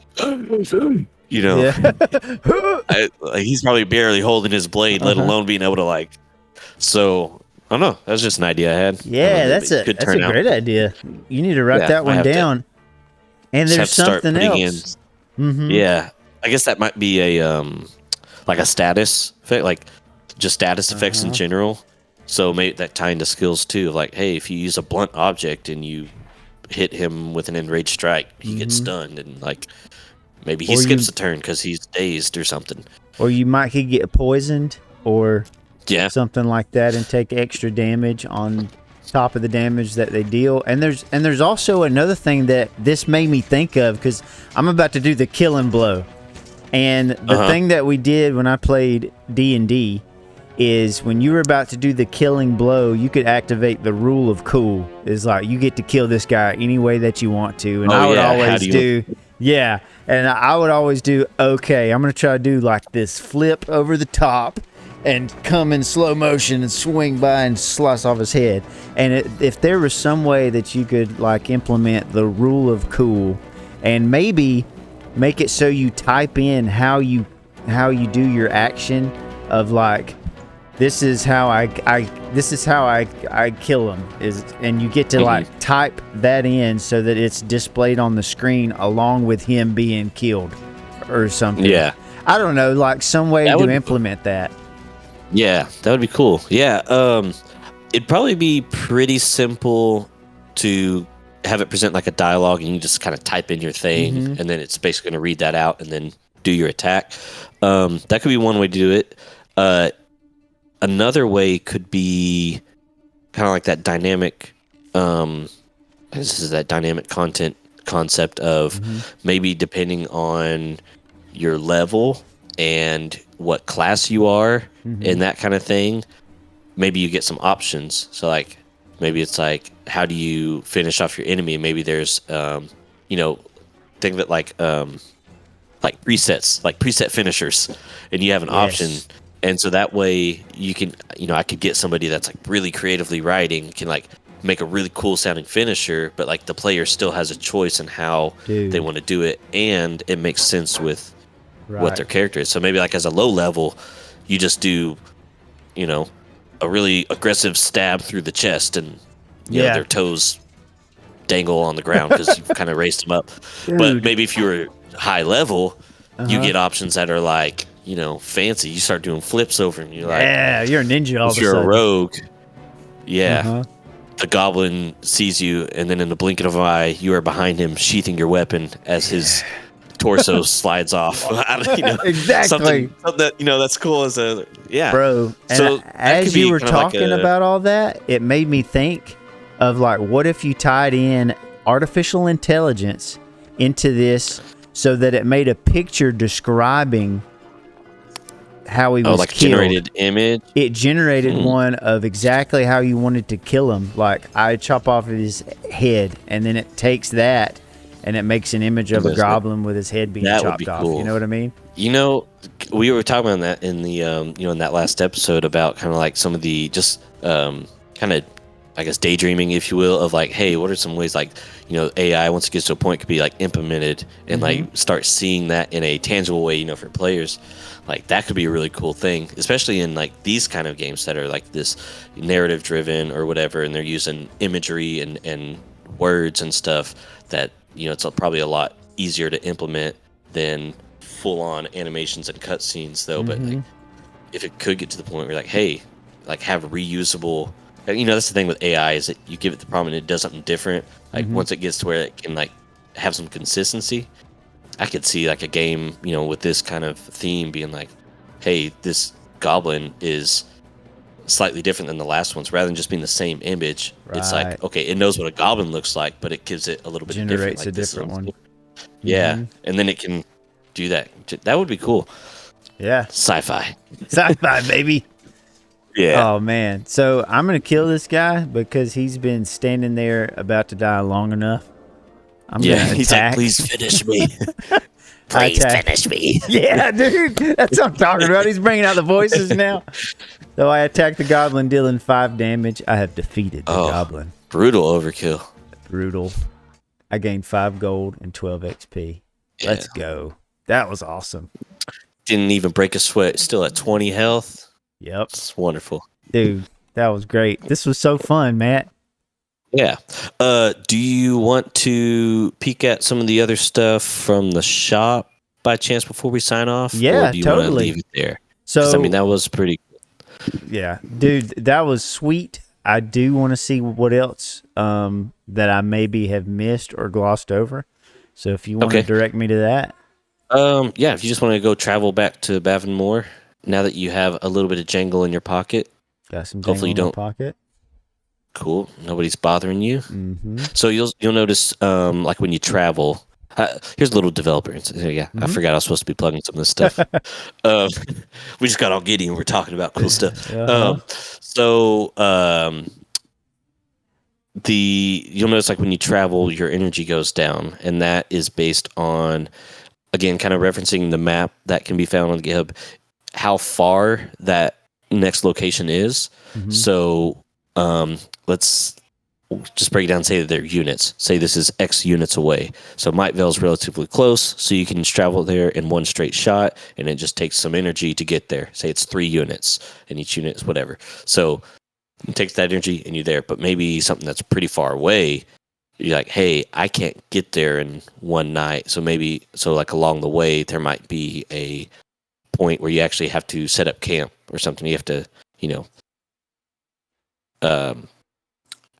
he's probably barely holding his blade, let alone being able to like. So I don't know. That's just an idea I had. Yeah, that's a great idea. You need to write that one down. And there's something else. Yeah, I guess that might be a like a status effect, like just status effects in general. So maybe that tie into skills too. Like, hey, if you use a blunt object and you hit him with an enraged strike, he gets stunned, and like maybe he skips a turn because he's dazed or something. Or you might get poisoned or something like that and take extra damage on top of the damage that they deal. And there's also another thing that this made me think of because I'm about to do the killing blow. And the thing that we did when I played D&D is when you were about to do the killing blow, you could activate the rule of cool. It's like you get to kill this guy any way that you want to. And I would always and I would always do, okay, I'm going to try to do like this flip over the top and come in slow motion and swing by and slice off his head. And if there was some way that you could like implement the rule of cool and maybe make it so you type in how you do your action of like, this is how I kill him and you get to like type that in so that it's displayed on the screen along with him being killed or something. Yeah. I don't know, like some way to implement that. Yeah, that would be cool. Yeah. It'd probably be pretty simple to have it present like a dialogue and you just kind of type in your thing and then it's basically going to read that out and then do your attack. That could be one way to do it. Another way could be kind of like that dynamic, this is that dynamic content concept of maybe depending on your level and what class you are and that kind of thing, maybe you get some options. So like maybe it's like how do you finish off your enemy? Maybe there's think that like presets, like preset finishers, and you have an option. And so that way you can, I could get somebody that's like really creatively writing, can like make a really cool sounding finisher, but like the player still has a choice in how they want to do it, and it makes sense with what their character is. So maybe like as a low level, you just do, a really aggressive stab through the chest, and their toes dangle on the ground because you've kind of raised them up. Dude. But maybe if you were high level, you get options that are like, fancy. You start doing flips over, and you're like, you're a ninja all of a sudden. If you're a rogue, the goblin sees you, and then in the blink of an eye, you are behind him, sheathing your weapon as his torso slides off. Exactly. Something that that's cool as a bro. And so as you were talking about all that, it made me think of like, what if you tied in artificial intelligence into this so that it made a picture describing how he was like killed. Generated image. It generated one of exactly how you wanted to kill him. Like I chop off his head, and then it takes that and it makes an image of a goblin with his head being chopped off. Cool. You know what I mean? We were talking about that in the in that last episode about kind of like some of the just kind of, I guess, daydreaming, if you will, of like, hey, what are some ways like, AI once it gets to a point could be like implemented and like start seeing that in a tangible way, for players. Like that could be a really cool thing, especially in like these kind of games that are like this narrative driven or whatever, and they're using imagery and words and stuff that, it's probably a lot easier to implement than full on animations and cutscenes though. But like, if it could get to the point where like, hey, like have reusable, that's the thing with AI is that you give it the prompt and it does something different. Like once it gets to where it can like have some consistency, I could see like a game, with this kind of theme being like, hey, this goblin is slightly different than the last ones. Rather than just being the same image, it's like, okay, it knows what a goblin looks like, but it gives it a little bit generates different. Like a different one. Yeah, and then it can do that. That would be cool. Yeah, sci-fi, baby. Yeah. Oh man, so I'm gonna kill this guy because he's been standing there about to die long enough. I'm gonna attack. He's like, please finish me. Please finish me. Yeah, dude, that's what I'm talking about. He's bringing out the voices now. So I attack the goblin, dealing 5 damage. I have defeated the goblin. Brutal overkill. Brutal. I gained 5 gold and 12 XP. Yeah. Let's go. That was awesome. Didn't even break a sweat. Still at 20 health. Yep. It's wonderful. Dude, that was great. This was so fun, Matt. Yeah. Do you want to peek at some of the other stuff from the shop by chance before we sign off? Yeah, or do you totally. want to leave it there? So, I mean, that was pretty cool. Yeah. Dude, that was sweet. I do want to see what else that I maybe have missed or glossed over. So if you want to direct me to that. Yeah, if you just want to go travel back to Bavonmore, now that you have a little bit of jangle in your pocket. Got some jangle in my pocket. Cool. Nobody's bothering you. Mm-hmm. So you'll notice, like when you travel, here's a little developer. I forgot I was supposed to be plugging some of this stuff. We just got all giddy and we're talking about cool stuff. You'll notice like when you travel, your energy goes down, and that is based on, again, kind of referencing the map that can be found on GitHub, how far that next location is. Mm-hmm. So let's just break it down and say that they're units. Say this is X units away. So Mightvale is relatively close, so you can travel there in one straight shot, and it just takes some energy to get there. Say it's 3 units, and each unit is whatever. So it takes that energy, and you're there. But maybe something that's pretty far away, you're like, hey, I can't get there in one night. So like along the way, there might be a point where you actually have to set up camp or something. You have to, I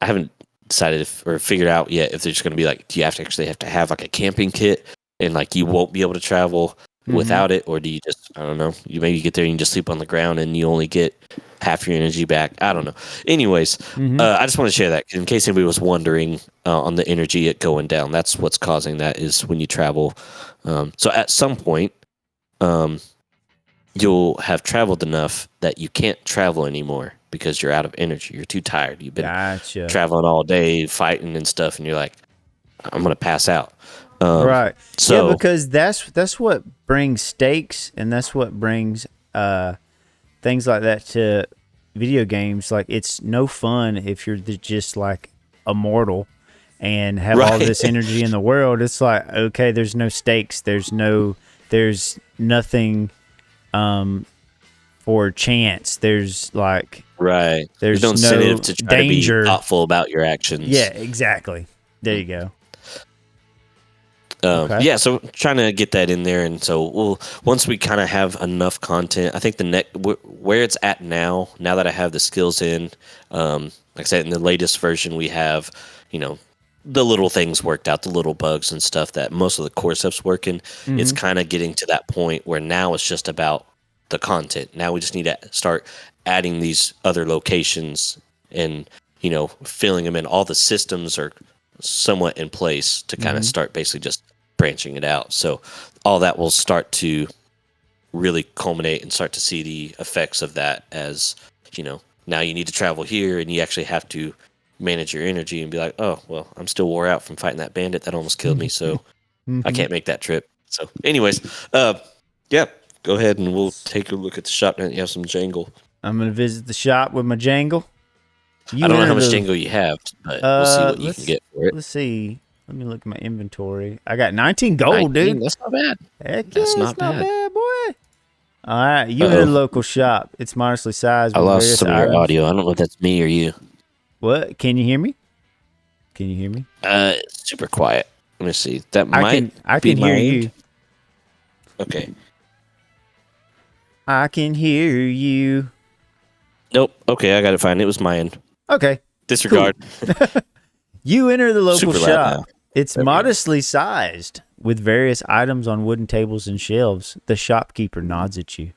haven't decided or figured out yet if there's going to be like, do you have to have like a camping kit and like you won't be able to travel without it, or do you just, I don't know, you maybe get there and you just sleep on the ground and you only get half your energy back. I don't know. Anyways, I just want to share that in case anybody was wondering on the energy going down. That's what's causing that, is when you travel. So at some point, you'll have traveled enough that you can't travel anymore. because you're out of energy. You're too tired. You've been Gotcha. traveling all day, fighting and stuff, and you're like, I'm gonna pass out. Right. So yeah, because that's what brings stakes, and that's what brings things like that to video games. Like, it's no fun if you're just like immortal and have all this energy in the world. It's like, okay, there's no stakes. There's nothing for chance. There's like there's no incentive to try danger. to be thoughtful about your actions. Yeah, exactly. There you go. Okay. Yeah, so trying to get that in there, and so once we kind of have enough content, I think where it's at now that I have the skills in, like I said, in the latest version, we have, the little things worked out, the little bugs and stuff that most of the core stuff's working. Mm-hmm. It's kind of getting to that point where now it's just about the content. Now we just need to start adding these other locations and, filling them in. All the systems are somewhat in place to kind of start basically just branching it out. So all that will start to really culminate and start to see the effects of that as, now you need to travel here and you actually have to manage your energy and be like, oh, well, I'm still wore out from fighting that bandit that almost killed me, so I can't make that trip. So anyways, yeah, go ahead and we'll take a look at the shop now that you have some Jangle. I'm going to visit the shop with my Jangle. I don't know how much Jangle you have, but we'll see what you can get for it. Let's see. Let me look at my inventory. I got 19 gold, dude. That's not bad. Heck yeah, that's not bad, boy. All right, you in a local shop. It's modestly sized. I lost some of your audio. I don't know if that's me or you. What? Can you hear me? It's super quiet. Let me see. That I can hear you. Okay. I can hear you. Nope. Okay, I got it fine. It was my end. Okay. Disregard. Cool. You enter the local shop. It's There modestly sized with various items on wooden tables and shelves. The shopkeeper nods at you.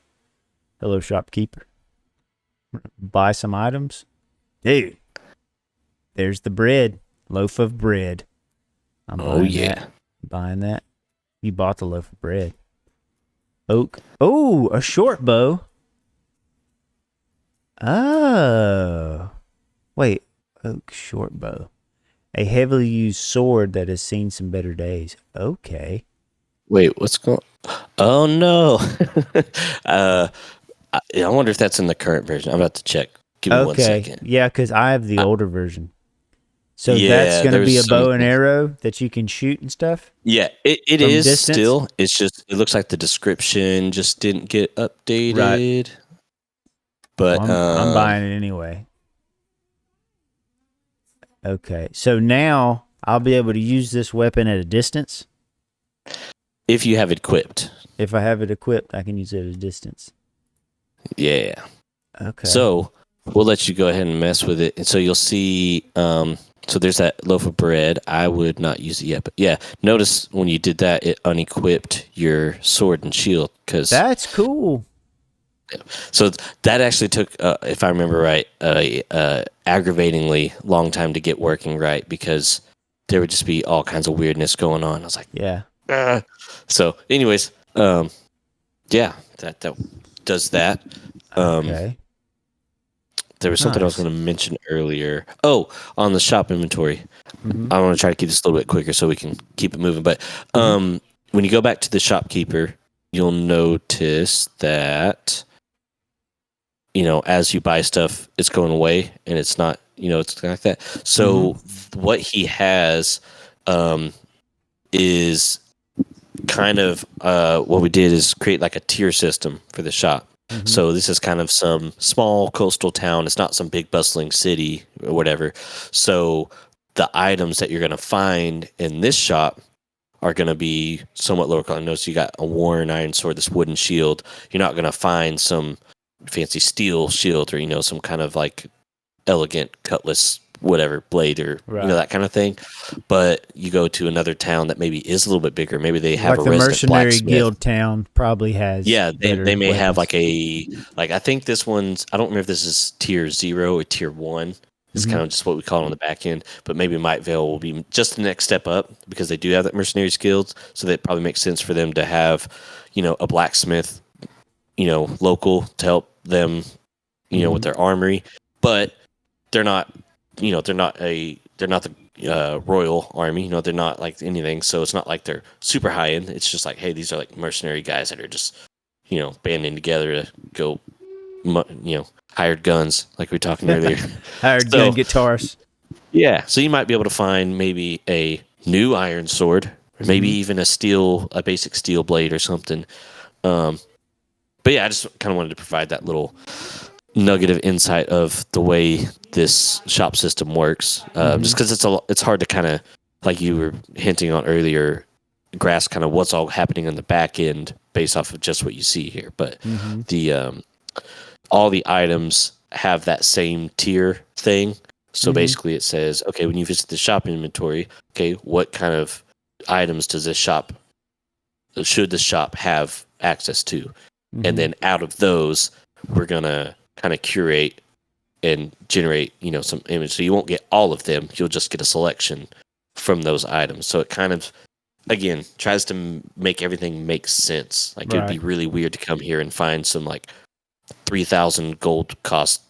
Hello, shopkeeper. Buy some items? Dude, there's the bread. Loaf of bread. I'm buying that. You bought the loaf of bread. Oak. Oh, a short bow. Oh. Wait. Oak short bow. A heavily used sword that has seen some better days. Okay. Wait, what's going on? Oh, no. I wonder if that's in the current version. I'm about to check. Give me 1 second. Yeah, because I have the older version. So that's going to be a bow and arrow that you can shoot and stuff? Yeah, it is distance? still. It's just, it looks like the description just didn't get updated. Right. But I'm buying it anyway. Okay, so now I'll be able to use this weapon at a distance? If you have it equipped. If I have it equipped, I can use it at a distance. Yeah. Okay. So we'll let you go ahead and mess with it. And so you'll see, so there's that loaf of bread. I would not use it yet. But yeah, notice when you did that, it unequipped your sword and shield. That's cool. So that actually took, if I remember right, aggravatingly long time to get working right, because there would just be all kinds of weirdness going on. I was like, yeah. So anyways, yeah, that does that. Okay. There was something I was going to mention earlier. Oh, on the shop inventory. I want to try to keep this a little bit quicker so we can keep it moving. But when you go back to the shopkeeper, you'll notice that, as you buy stuff, it's going away and it's not, it's like that. So what he has is kind of what we did is create like a tier system for the shop. So this is kind of some small coastal town. It's not some big bustling city or whatever. So the items that you're going to find in this shop are going to be somewhat lower quality. Notice you got a worn iron sword, this wooden shield. You're not going to find some fancy steel shield or, some kind of like elegant cutlass, whatever, blade or, that kind of thing. But you go to another town that maybe is a little bit bigger. Maybe they have like a the resident mercenary blacksmith. guild town probably has. Yeah, they may have weapons. I think this one's, I don't remember if this is tier 0 or tier 1. It's kind of just what we call it on the back end. But maybe Mightvale will be just the next step up because they do have that mercenary skills. So that probably makes sense for them to have, a blacksmith, local to help them, with their armory. but they're not, they're not the royal army. They're not like anything. So it's not like they're super high end. It's just like, hey, these are like mercenary guys that are just, banding together to go, hired guns, like we were talking earlier. Hired gun guitars. Yeah, so you might be able to find maybe a new iron sword, or maybe even a basic steel blade or something. But yeah, I just kind of wanted to provide that little nugget of insight of the way this shop system works. Just because it's hard to kind of, like you were hinting on earlier, grasp kind of what's all happening on the back end based off of just what you see here. But the all the items have that same tier thing. So basically it says, okay, when you visit the shop inventory, okay, what kind of items should the shop have access to? And then out of those, we're going to kind of curate and generate, some image. So you won't get all of them. You'll just get a selection from those items. So it kind of, again, tries to make everything make sense. Like, it'd be really weird to come here and find some, like, 3,000 gold cost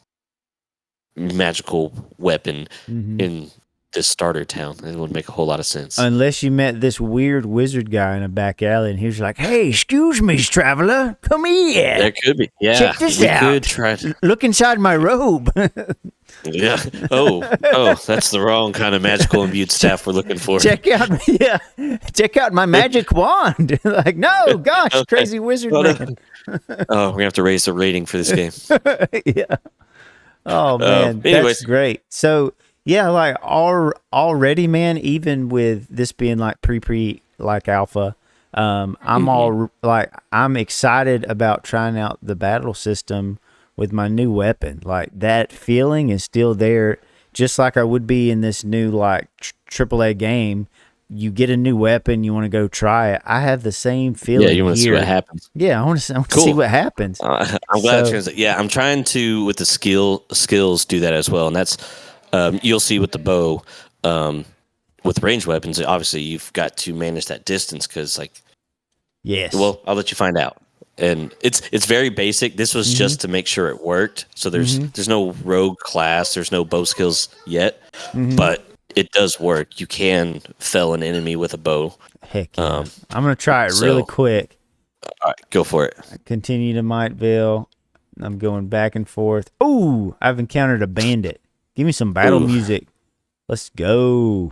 magical weapon in this starter town. It wouldn't make a whole lot of sense. Unless you met this weird wizard guy in a back alley and he was like, hey, excuse me, traveler, come here. There could be. Yeah. Check this out. Could try to... Look inside my robe. Yeah. Oh, that's the wrong kind of magical imbued staff we're looking for. Check out my magic wand. Like, no, gosh, okay. Crazy wizard man. Oh, we're gonna have to raise the rating for this game. Yeah. Oh man, that's great. So yeah, like already, man. Even with this being like pre like alpha, I'm excited about trying out the battle system with my new weapon. Like, that feeling is still there, just like I would be in this new like AAA game. You get a new weapon, you want to go try it. I have the same feeling. Yeah, you want to see what happens. Yeah, I want to see what happens. I'm glad. Yeah, I'm trying to with the skills do that as well, and that's you'll see with the bow. With ranged weapons, obviously you've got to manage that distance because, like, yes. Well, I'll let you find out. And it's very basic. This was just to make sure it worked. So there's no rogue class, there's no bow skills yet, but it does work. You can fell an enemy with a bow. Heck yeah. I'm going to try it really quick. All right, go for it. I continue to Mightville. I'm going back and forth. Ooh, I've encountered a bandit. Give me some battle music. Let's go.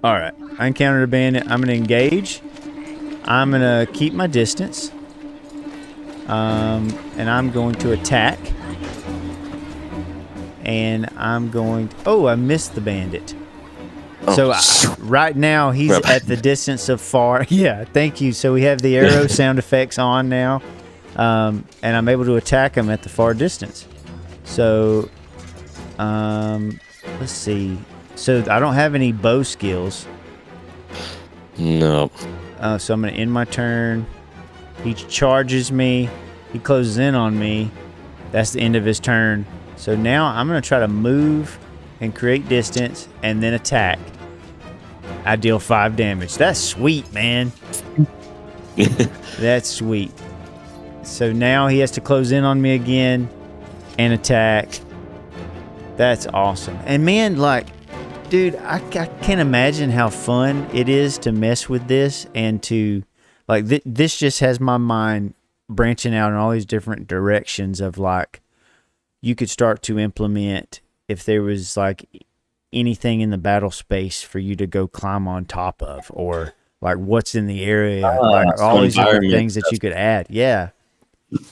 All right, I encountered a bandit. I'm going to engage. I'm going to keep my distance. And I'm going to attack. And I'm going to... Oh, I missed the bandit. So right now, he's at the distance of far... Yeah, thank you. So we have the arrow sound effects on now. And I'm able to attack him at the far distance. So, let's see. So I don't have any bow skills. No. So I'm going to end my turn. He charges me. He closes in on me. That's the end of his turn. So now I'm going to try to move and create distance and then attack. I deal 5 damage. That's sweet, man. That's sweet. So now he has to close in on me again and attack. That's awesome. And man, like, dude, I can't imagine how fun it is to mess with this and to, like, this just has my mind branching out in all these different directions of, like, you could start to implement if there was, like, anything in the battle space for you to go climb on top of, or, like, what's in the area, like, all these different things that you could add. Yeah.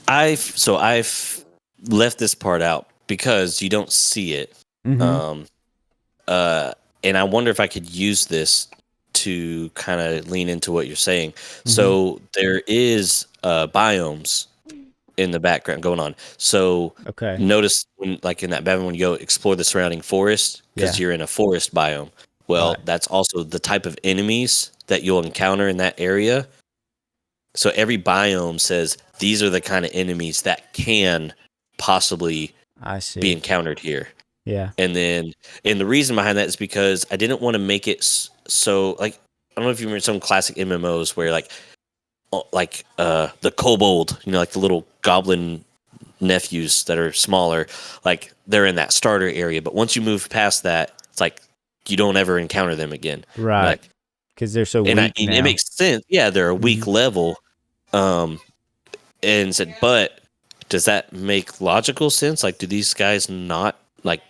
I've left this part out because you don't see it. And I wonder if I could use this to kind of lean into what you're saying. So there is biomes in the background going on. So notice when, like in that Bevan, when you go explore the surrounding forest, because you're in a forest biome. Well, that's also the type of enemies that you'll encounter in that area. So every biome says these are the kind of enemies that can possibly be encountered here. Yeah. And the reason behind that is because I didn't want to make it so, like, I don't know if you remember some classic MMOs where like the kobold, like the little goblin nephews that are smaller, like they're in that starter area. But once you move past that, it's like you don't ever encounter them again. Right. Like, Because they're so and weak it now. makes sense. Yeah, they're a weak level. And said, but does that make logical sense? Like, do these guys not like?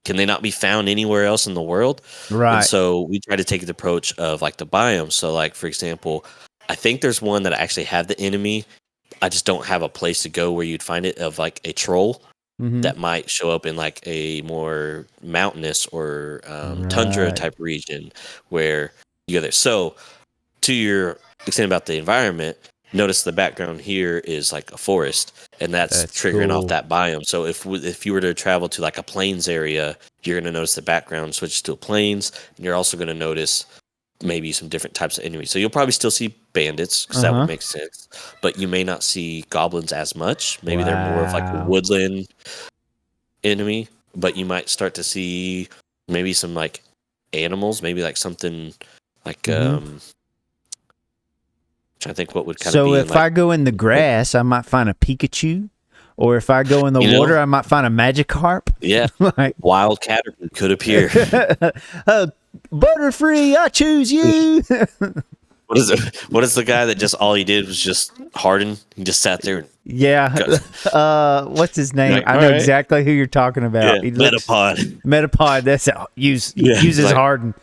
Can they not be found anywhere else in the world? Right. And so we try to take the approach of like the biome. So, like for example, I think there's one that I actually have the enemy. I just don't have a place to go where you'd find it, of like a troll that might show up in like a more mountainous or tundra type region where you go there. So to your extent about the environment, notice the background here is like a forest, and that's triggering off that biome. So if you were to travel to like a plains area, you're going to notice the background switches to a plains, and you're also going to notice maybe some different types of enemies. So you'll probably still see bandits, because that would make sense, but you may not see goblins as much. Maybe they're more of like a woodland enemy, but you might start to see maybe some like animals, maybe like something like trying to think what would kind of be. So if I go in the grass, I might find a Pikachu, or if I go in the water, I might find a Magikarp. Yeah, like, wild Caterpie could appear. Butterfree, I choose you. What is it? What is the guy that just all he did was just harden? He just sat there. Yeah. What's his name? Like, I know exactly who you're talking about. Yeah, Metapod. That's it. Uses like, harden.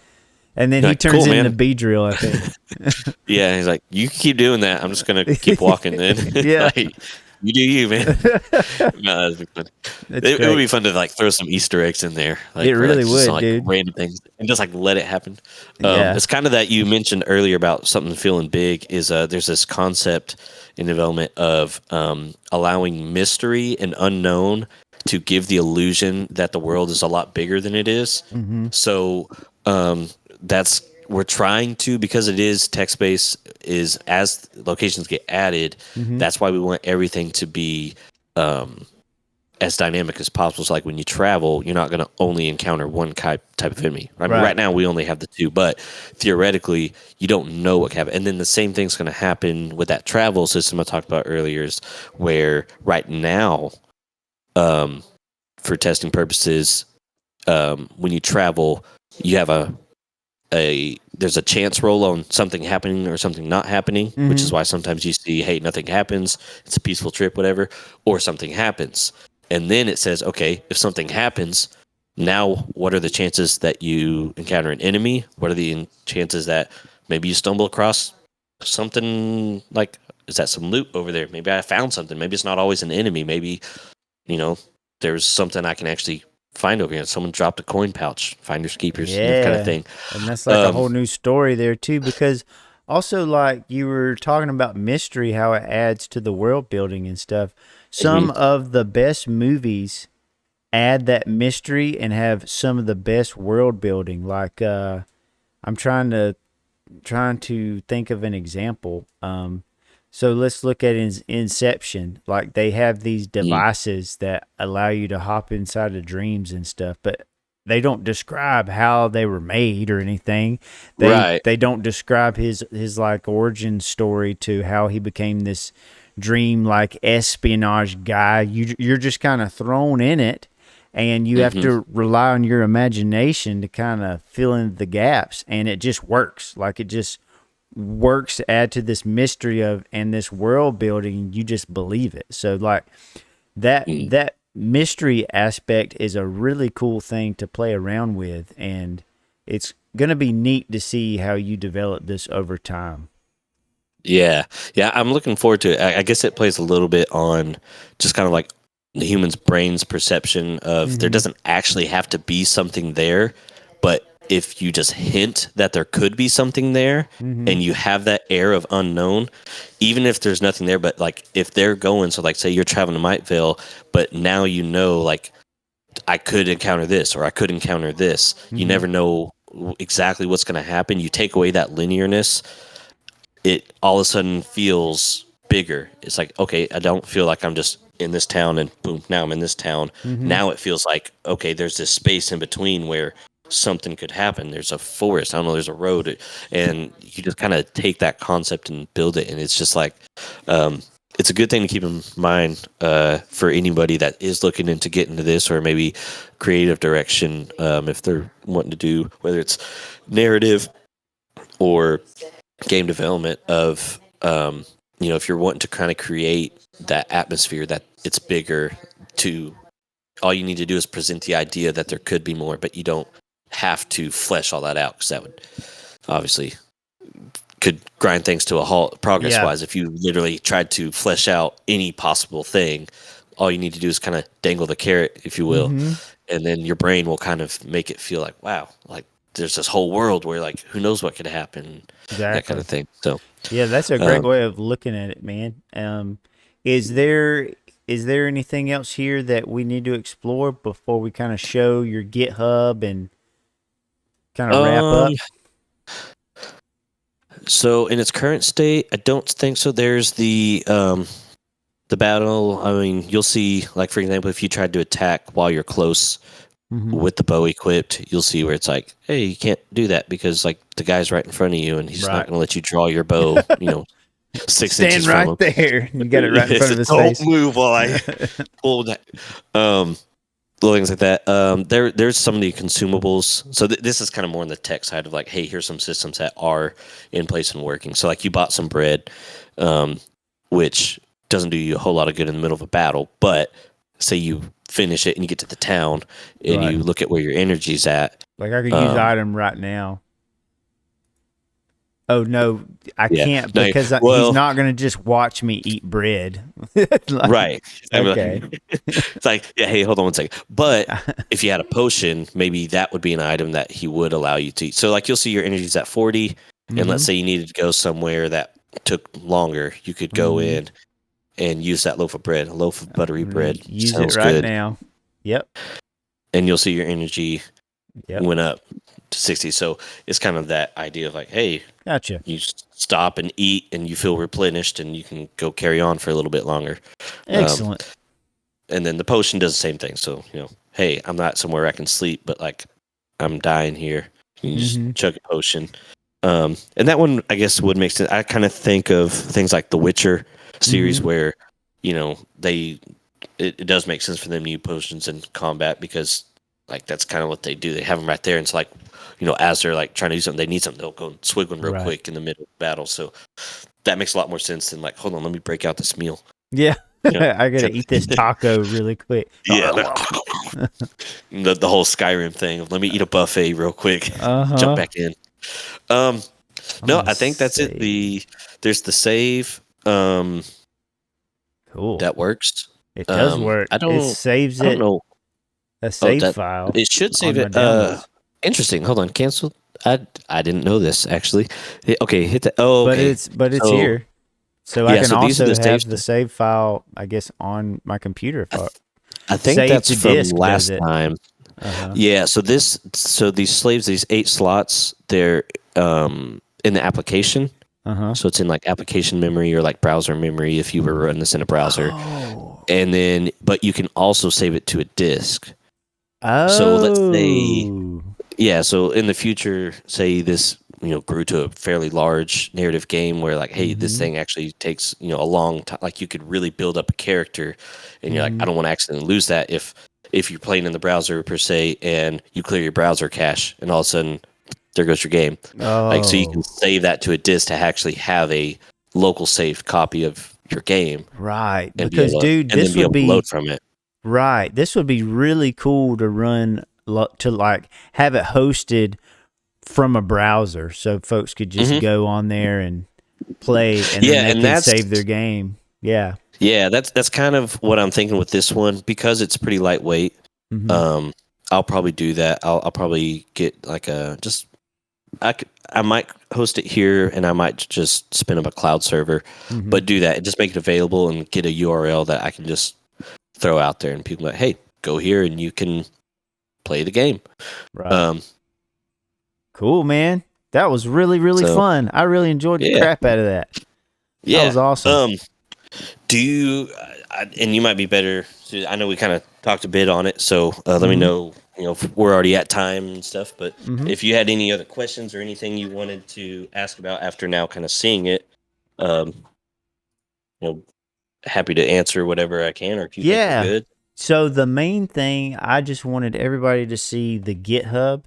And then he turns into Beedrill, I think. Yeah, he's like, you can keep doing that. I'm just going to keep walking then. Yeah. Like, you do you, man. No, that'd be fun. It would be fun to like throw some Easter eggs in there. Like, it really would, like, dude. Random things and just like let it happen. Yeah. It's kind of that you mentioned earlier about something feeling big. Is there's this concept in development of allowing mystery and unknown to give the illusion that the world is a lot bigger than it is. So that's. We're trying to, because it is text-based, is as locations get added, that's why we want everything to be as dynamic as possible. So like when you travel, you're not going to only encounter one type of enemy. I mean, right now we only have the two, but theoretically you don't know what can happen. And then the same thing's going to happen with that travel system I talked about earlier, is where right now, for testing purposes, when you travel, you have there's a chance roll on something happening or something not happening, which is why sometimes you see, hey, nothing happens, it's a peaceful trip, whatever, or something happens. And then it says, okay, if something happens, now what are the chances that you encounter an enemy? What are the chances that maybe you stumble across something, like, is that some loot over there? Maybe I found something. Maybe it's not always an enemy. Maybe, there's something I can actually find over here. Someone dropped a coin pouch, finders keepers, kind of thing. And that's like a whole new story there too, because also, like you were talking about mystery, how it adds to the world building and stuff. Some of the best movies add that mystery and have some of the best world building. Like I'm trying to think of an example. So let's look at Inception. Like they have these devices that allow you to hop inside of dreams and stuff, but they don't describe how they were made or anything. They don't describe his like origin story to how he became this dream like espionage guy. You're just kind of thrown in it, and you have to rely on your imagination to kind of fill in the gaps, and it just works. Like it just works to add to this mystery and this world building. You just believe it. So like that mystery aspect is a really cool thing to play around with, and it's going to be neat to see how you develop this over time. Yeah, I'm looking forward to it. I guess it plays a little bit on just kind of like the human's brain's perception of there doesn't actually have to be something there, but if you just hint that there could be something there and you have that air of unknown, even if there's nothing there, but like if they're going, so like say you're traveling to Mightveil, but now like I could encounter this or I could encounter this. You never know exactly what's going to happen. You take away that linearness, it all of a sudden feels bigger. It's like, okay, I don't feel like I'm just in this town and boom, now I'm in this town. Now it feels like, okay, there's this space in between where something could happen. There's a forest, I don't know, there's a road, and you just kind of take that concept and build it, and it's just like it's a good thing to keep in mind for anybody that is looking into getting into this, or maybe creative direction, if they're wanting to do, whether it's narrative or game development of, if you're wanting to kind of create that atmosphere that it's bigger, to all you need to do is present the idea that there could be more, but you don't have to flesh all that out, because that would obviously could grind things to a halt progress wise. If you literally tried to flesh out any possible thing, all you need to do is kind of dangle the carrot, if you will, and then your brain will kind of make it feel like, wow, like there's this whole world where like who knows what could happen, that kind of thing. So yeah, that's a great way of looking at it, man. Is there anything else here that we need to explore before we kind of show your GitHub and kind of wrap up? So in its current state, I don't think so. There's the battle. I mean, you'll see, like, for example, if you tried to attack while you're close with the bow equipped, you'll see where it's like, hey, you can't do that because like the guy's right in front of you and he's not going to let you draw your bow, 6 inches right from him. There. You got it right in front of his Don't face. move while I pull that. Things like that. There's some of the consumables. So this is kind of more on the tech side of like, hey, here's some systems that are in place and working. So like you bought some bread, which doesn't do you a whole lot of good in the middle of a battle. But say you finish it and you get to the town and you look at where your energy's at. Like I could use an item right now. Oh no, I can't because he's not going to just watch me eat bread. Right. Okay. It's like, yeah, hey, hold on one second. But if you had a potion, maybe that would be an item that he would allow you to eat. So like you'll see your energy's at 40, and let's say you needed to go somewhere that took longer. You could go in and use that loaf of bread, a loaf of buttery bread. Use Sounds it right good. now. Yep. And you'll see your energy went up to 60. So it's kind of that idea of like, hey, gotcha. You stop and eat and you feel replenished and you can go carry on for a little bit longer. Excellent. And then the potion does the same thing. So, hey, I'm not somewhere I can sleep, but like I'm dying here. You just chug a potion. And that one, I guess, would make sense. I kind of think of things like the Witcher series where, it does make sense for them to use potions in combat because like that's kind of what they do. They have them right there. And it's like, as they're like trying to do something, they need something, they'll go and swig one real quick in the middle of battle. So that makes a lot more sense than like, hold on, let me break out this meal. Yeah. I got to eat this taco really quick. Yeah. the whole Skyrim thing of let me eat a buffet real quick, jump back in. No, I think that's it. There's the save. Cool. That works. It does work. It saves it. I don't know. A save file. It should save it. Interesting. Hold on. Cancel. I didn't know this actually. Okay, hit that. Oh, okay. But it's here. So I can also have the save file, I guess, on my computer. I think that's from last time. Yeah. So these slaves, these 8 slots, they're in the application. So it's in like application memory or like browser memory if you were running this in a browser. And then, but you can also save it to a disk. So let's say, so in the future, say this, grew to a fairly large narrative game where like, hey, this thing actually takes, a long time. Like you could really build up a character and you're like, I don't want to accidentally lose that if you're playing in the browser per se and you clear your browser cache and all of a sudden there goes your game. Like, so you can save that to a disk to actually have a local saved copy of your game. Right. Because dude, this would be load from it. Right. This would be really cool to run, to like have it hosted from a browser so folks could just go on there and play and then they can save their game. Yeah. Yeah, that's kind of what I'm thinking with this one because it's pretty lightweight. I'll probably do that. I'll probably get like I might host it here and I might just spin up a cloud server, but do that and just make it available and get a URL that I can just throw out there and people are like, hey, go here and you can play the game. Right. Cool, man. That was really, really fun. I really enjoyed the crap out of that. Yeah. That was awesome. Do you, and you might be better, I know we kind of talked a bit on it, so let me know, if we're already at time and stuff, but if you had any other questions or anything you wanted to ask about after now kind of seeing it, happy to answer whatever I can, or if you Yeah. think we're good. So the main thing, I just wanted everybody to see the GitHub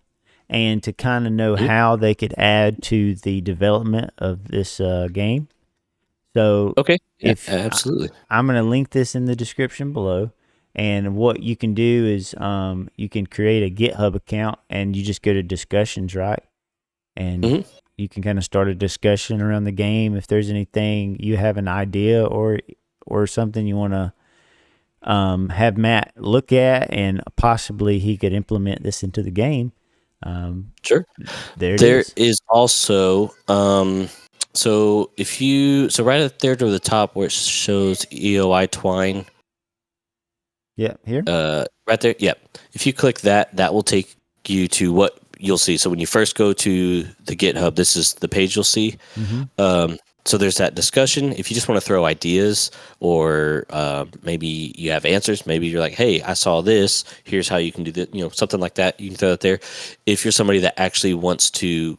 and to kind of know how they could add to the development of this game. So Okay. Yeah, if absolutely. I'm going to link this in the description below. And what you can do is you can create a GitHub account and you just go to discussions, right? And you can kind of start a discussion around the game. If there's anything you have an idea or something you want to have Matt look at, and possibly he could implement this into the game. Sure. There is also so right up there to the top where it shows EOI Twine. Yeah, here. Right there. Yeah. If you click that, that will take you to what you'll see. So when you first go to the GitHub, this is the page you'll see. So there's that discussion. If you just want to throw ideas, or maybe you have answers, maybe you're like, hey, I saw this. Here's how you can do this. Something like that. You can throw it there. If you're somebody that actually wants to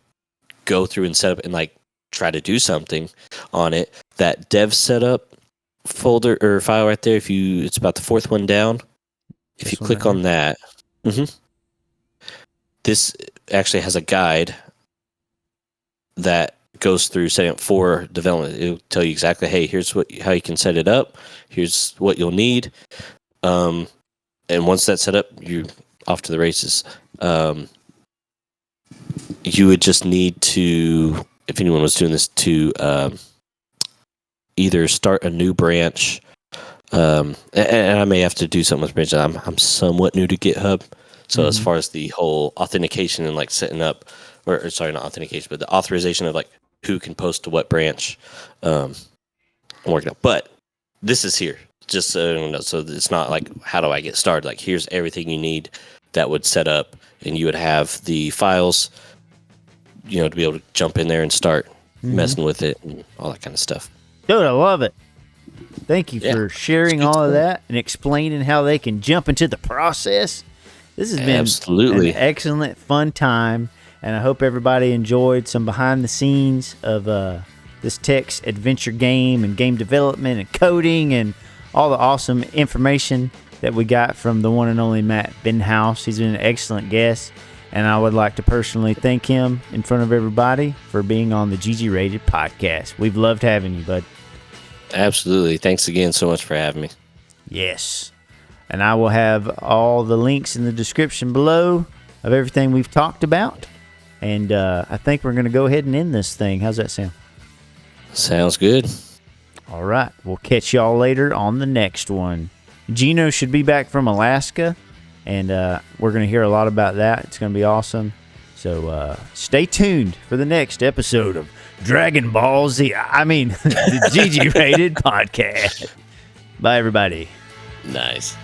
go through and set up and like try to do something on it, that dev setup folder or file right there, it's about the fourth one down. If you click on that, this actually has a guide that goes through setting up for development. It'll tell you exactly, hey, here's how you can set it up. Here's what you'll need. And once that's set up, you're off to the races. You would just need to, if anyone was doing this, to either start a new branch, and I may have to do something with branch. I'm somewhat new to GitHub, so as far as the whole authentication and like setting up, or sorry, not authentication, but the authorization of like who can post to what branch, I'm working out. But this is here, just so you know. So it's not like, how do I get started? Like, here's everything you need that would set up, and you would have the files, to be able to jump in there and start messing with it and all that kind of stuff. Dude, I love it. Thank you for sharing all of that and explaining how they can jump into the process. This has been an excellent, fun time, and I hope everybody enjoyed some behind the scenes of this text adventure game and game development and coding and all the awesome information that we got from the one and only Matt Venhaus. He's been an excellent guest, and I would like to personally thank him in front of everybody for being on the GGRated Podcast. We've loved having you, bud. Absolutely. Thanks again so much for having me. Yes. And I will have all the links in the description below of everything we've talked about. And I think we're going to go ahead and end this thing. How's that sound? Sounds good. All right. We'll catch y'all later on the next one. Gino should be back from Alaska, and we're going to hear a lot about that. It's going to be awesome. So stay tuned for the next episode of Dragon Ball Z. The GGRated Podcast. Bye, everybody. Nice.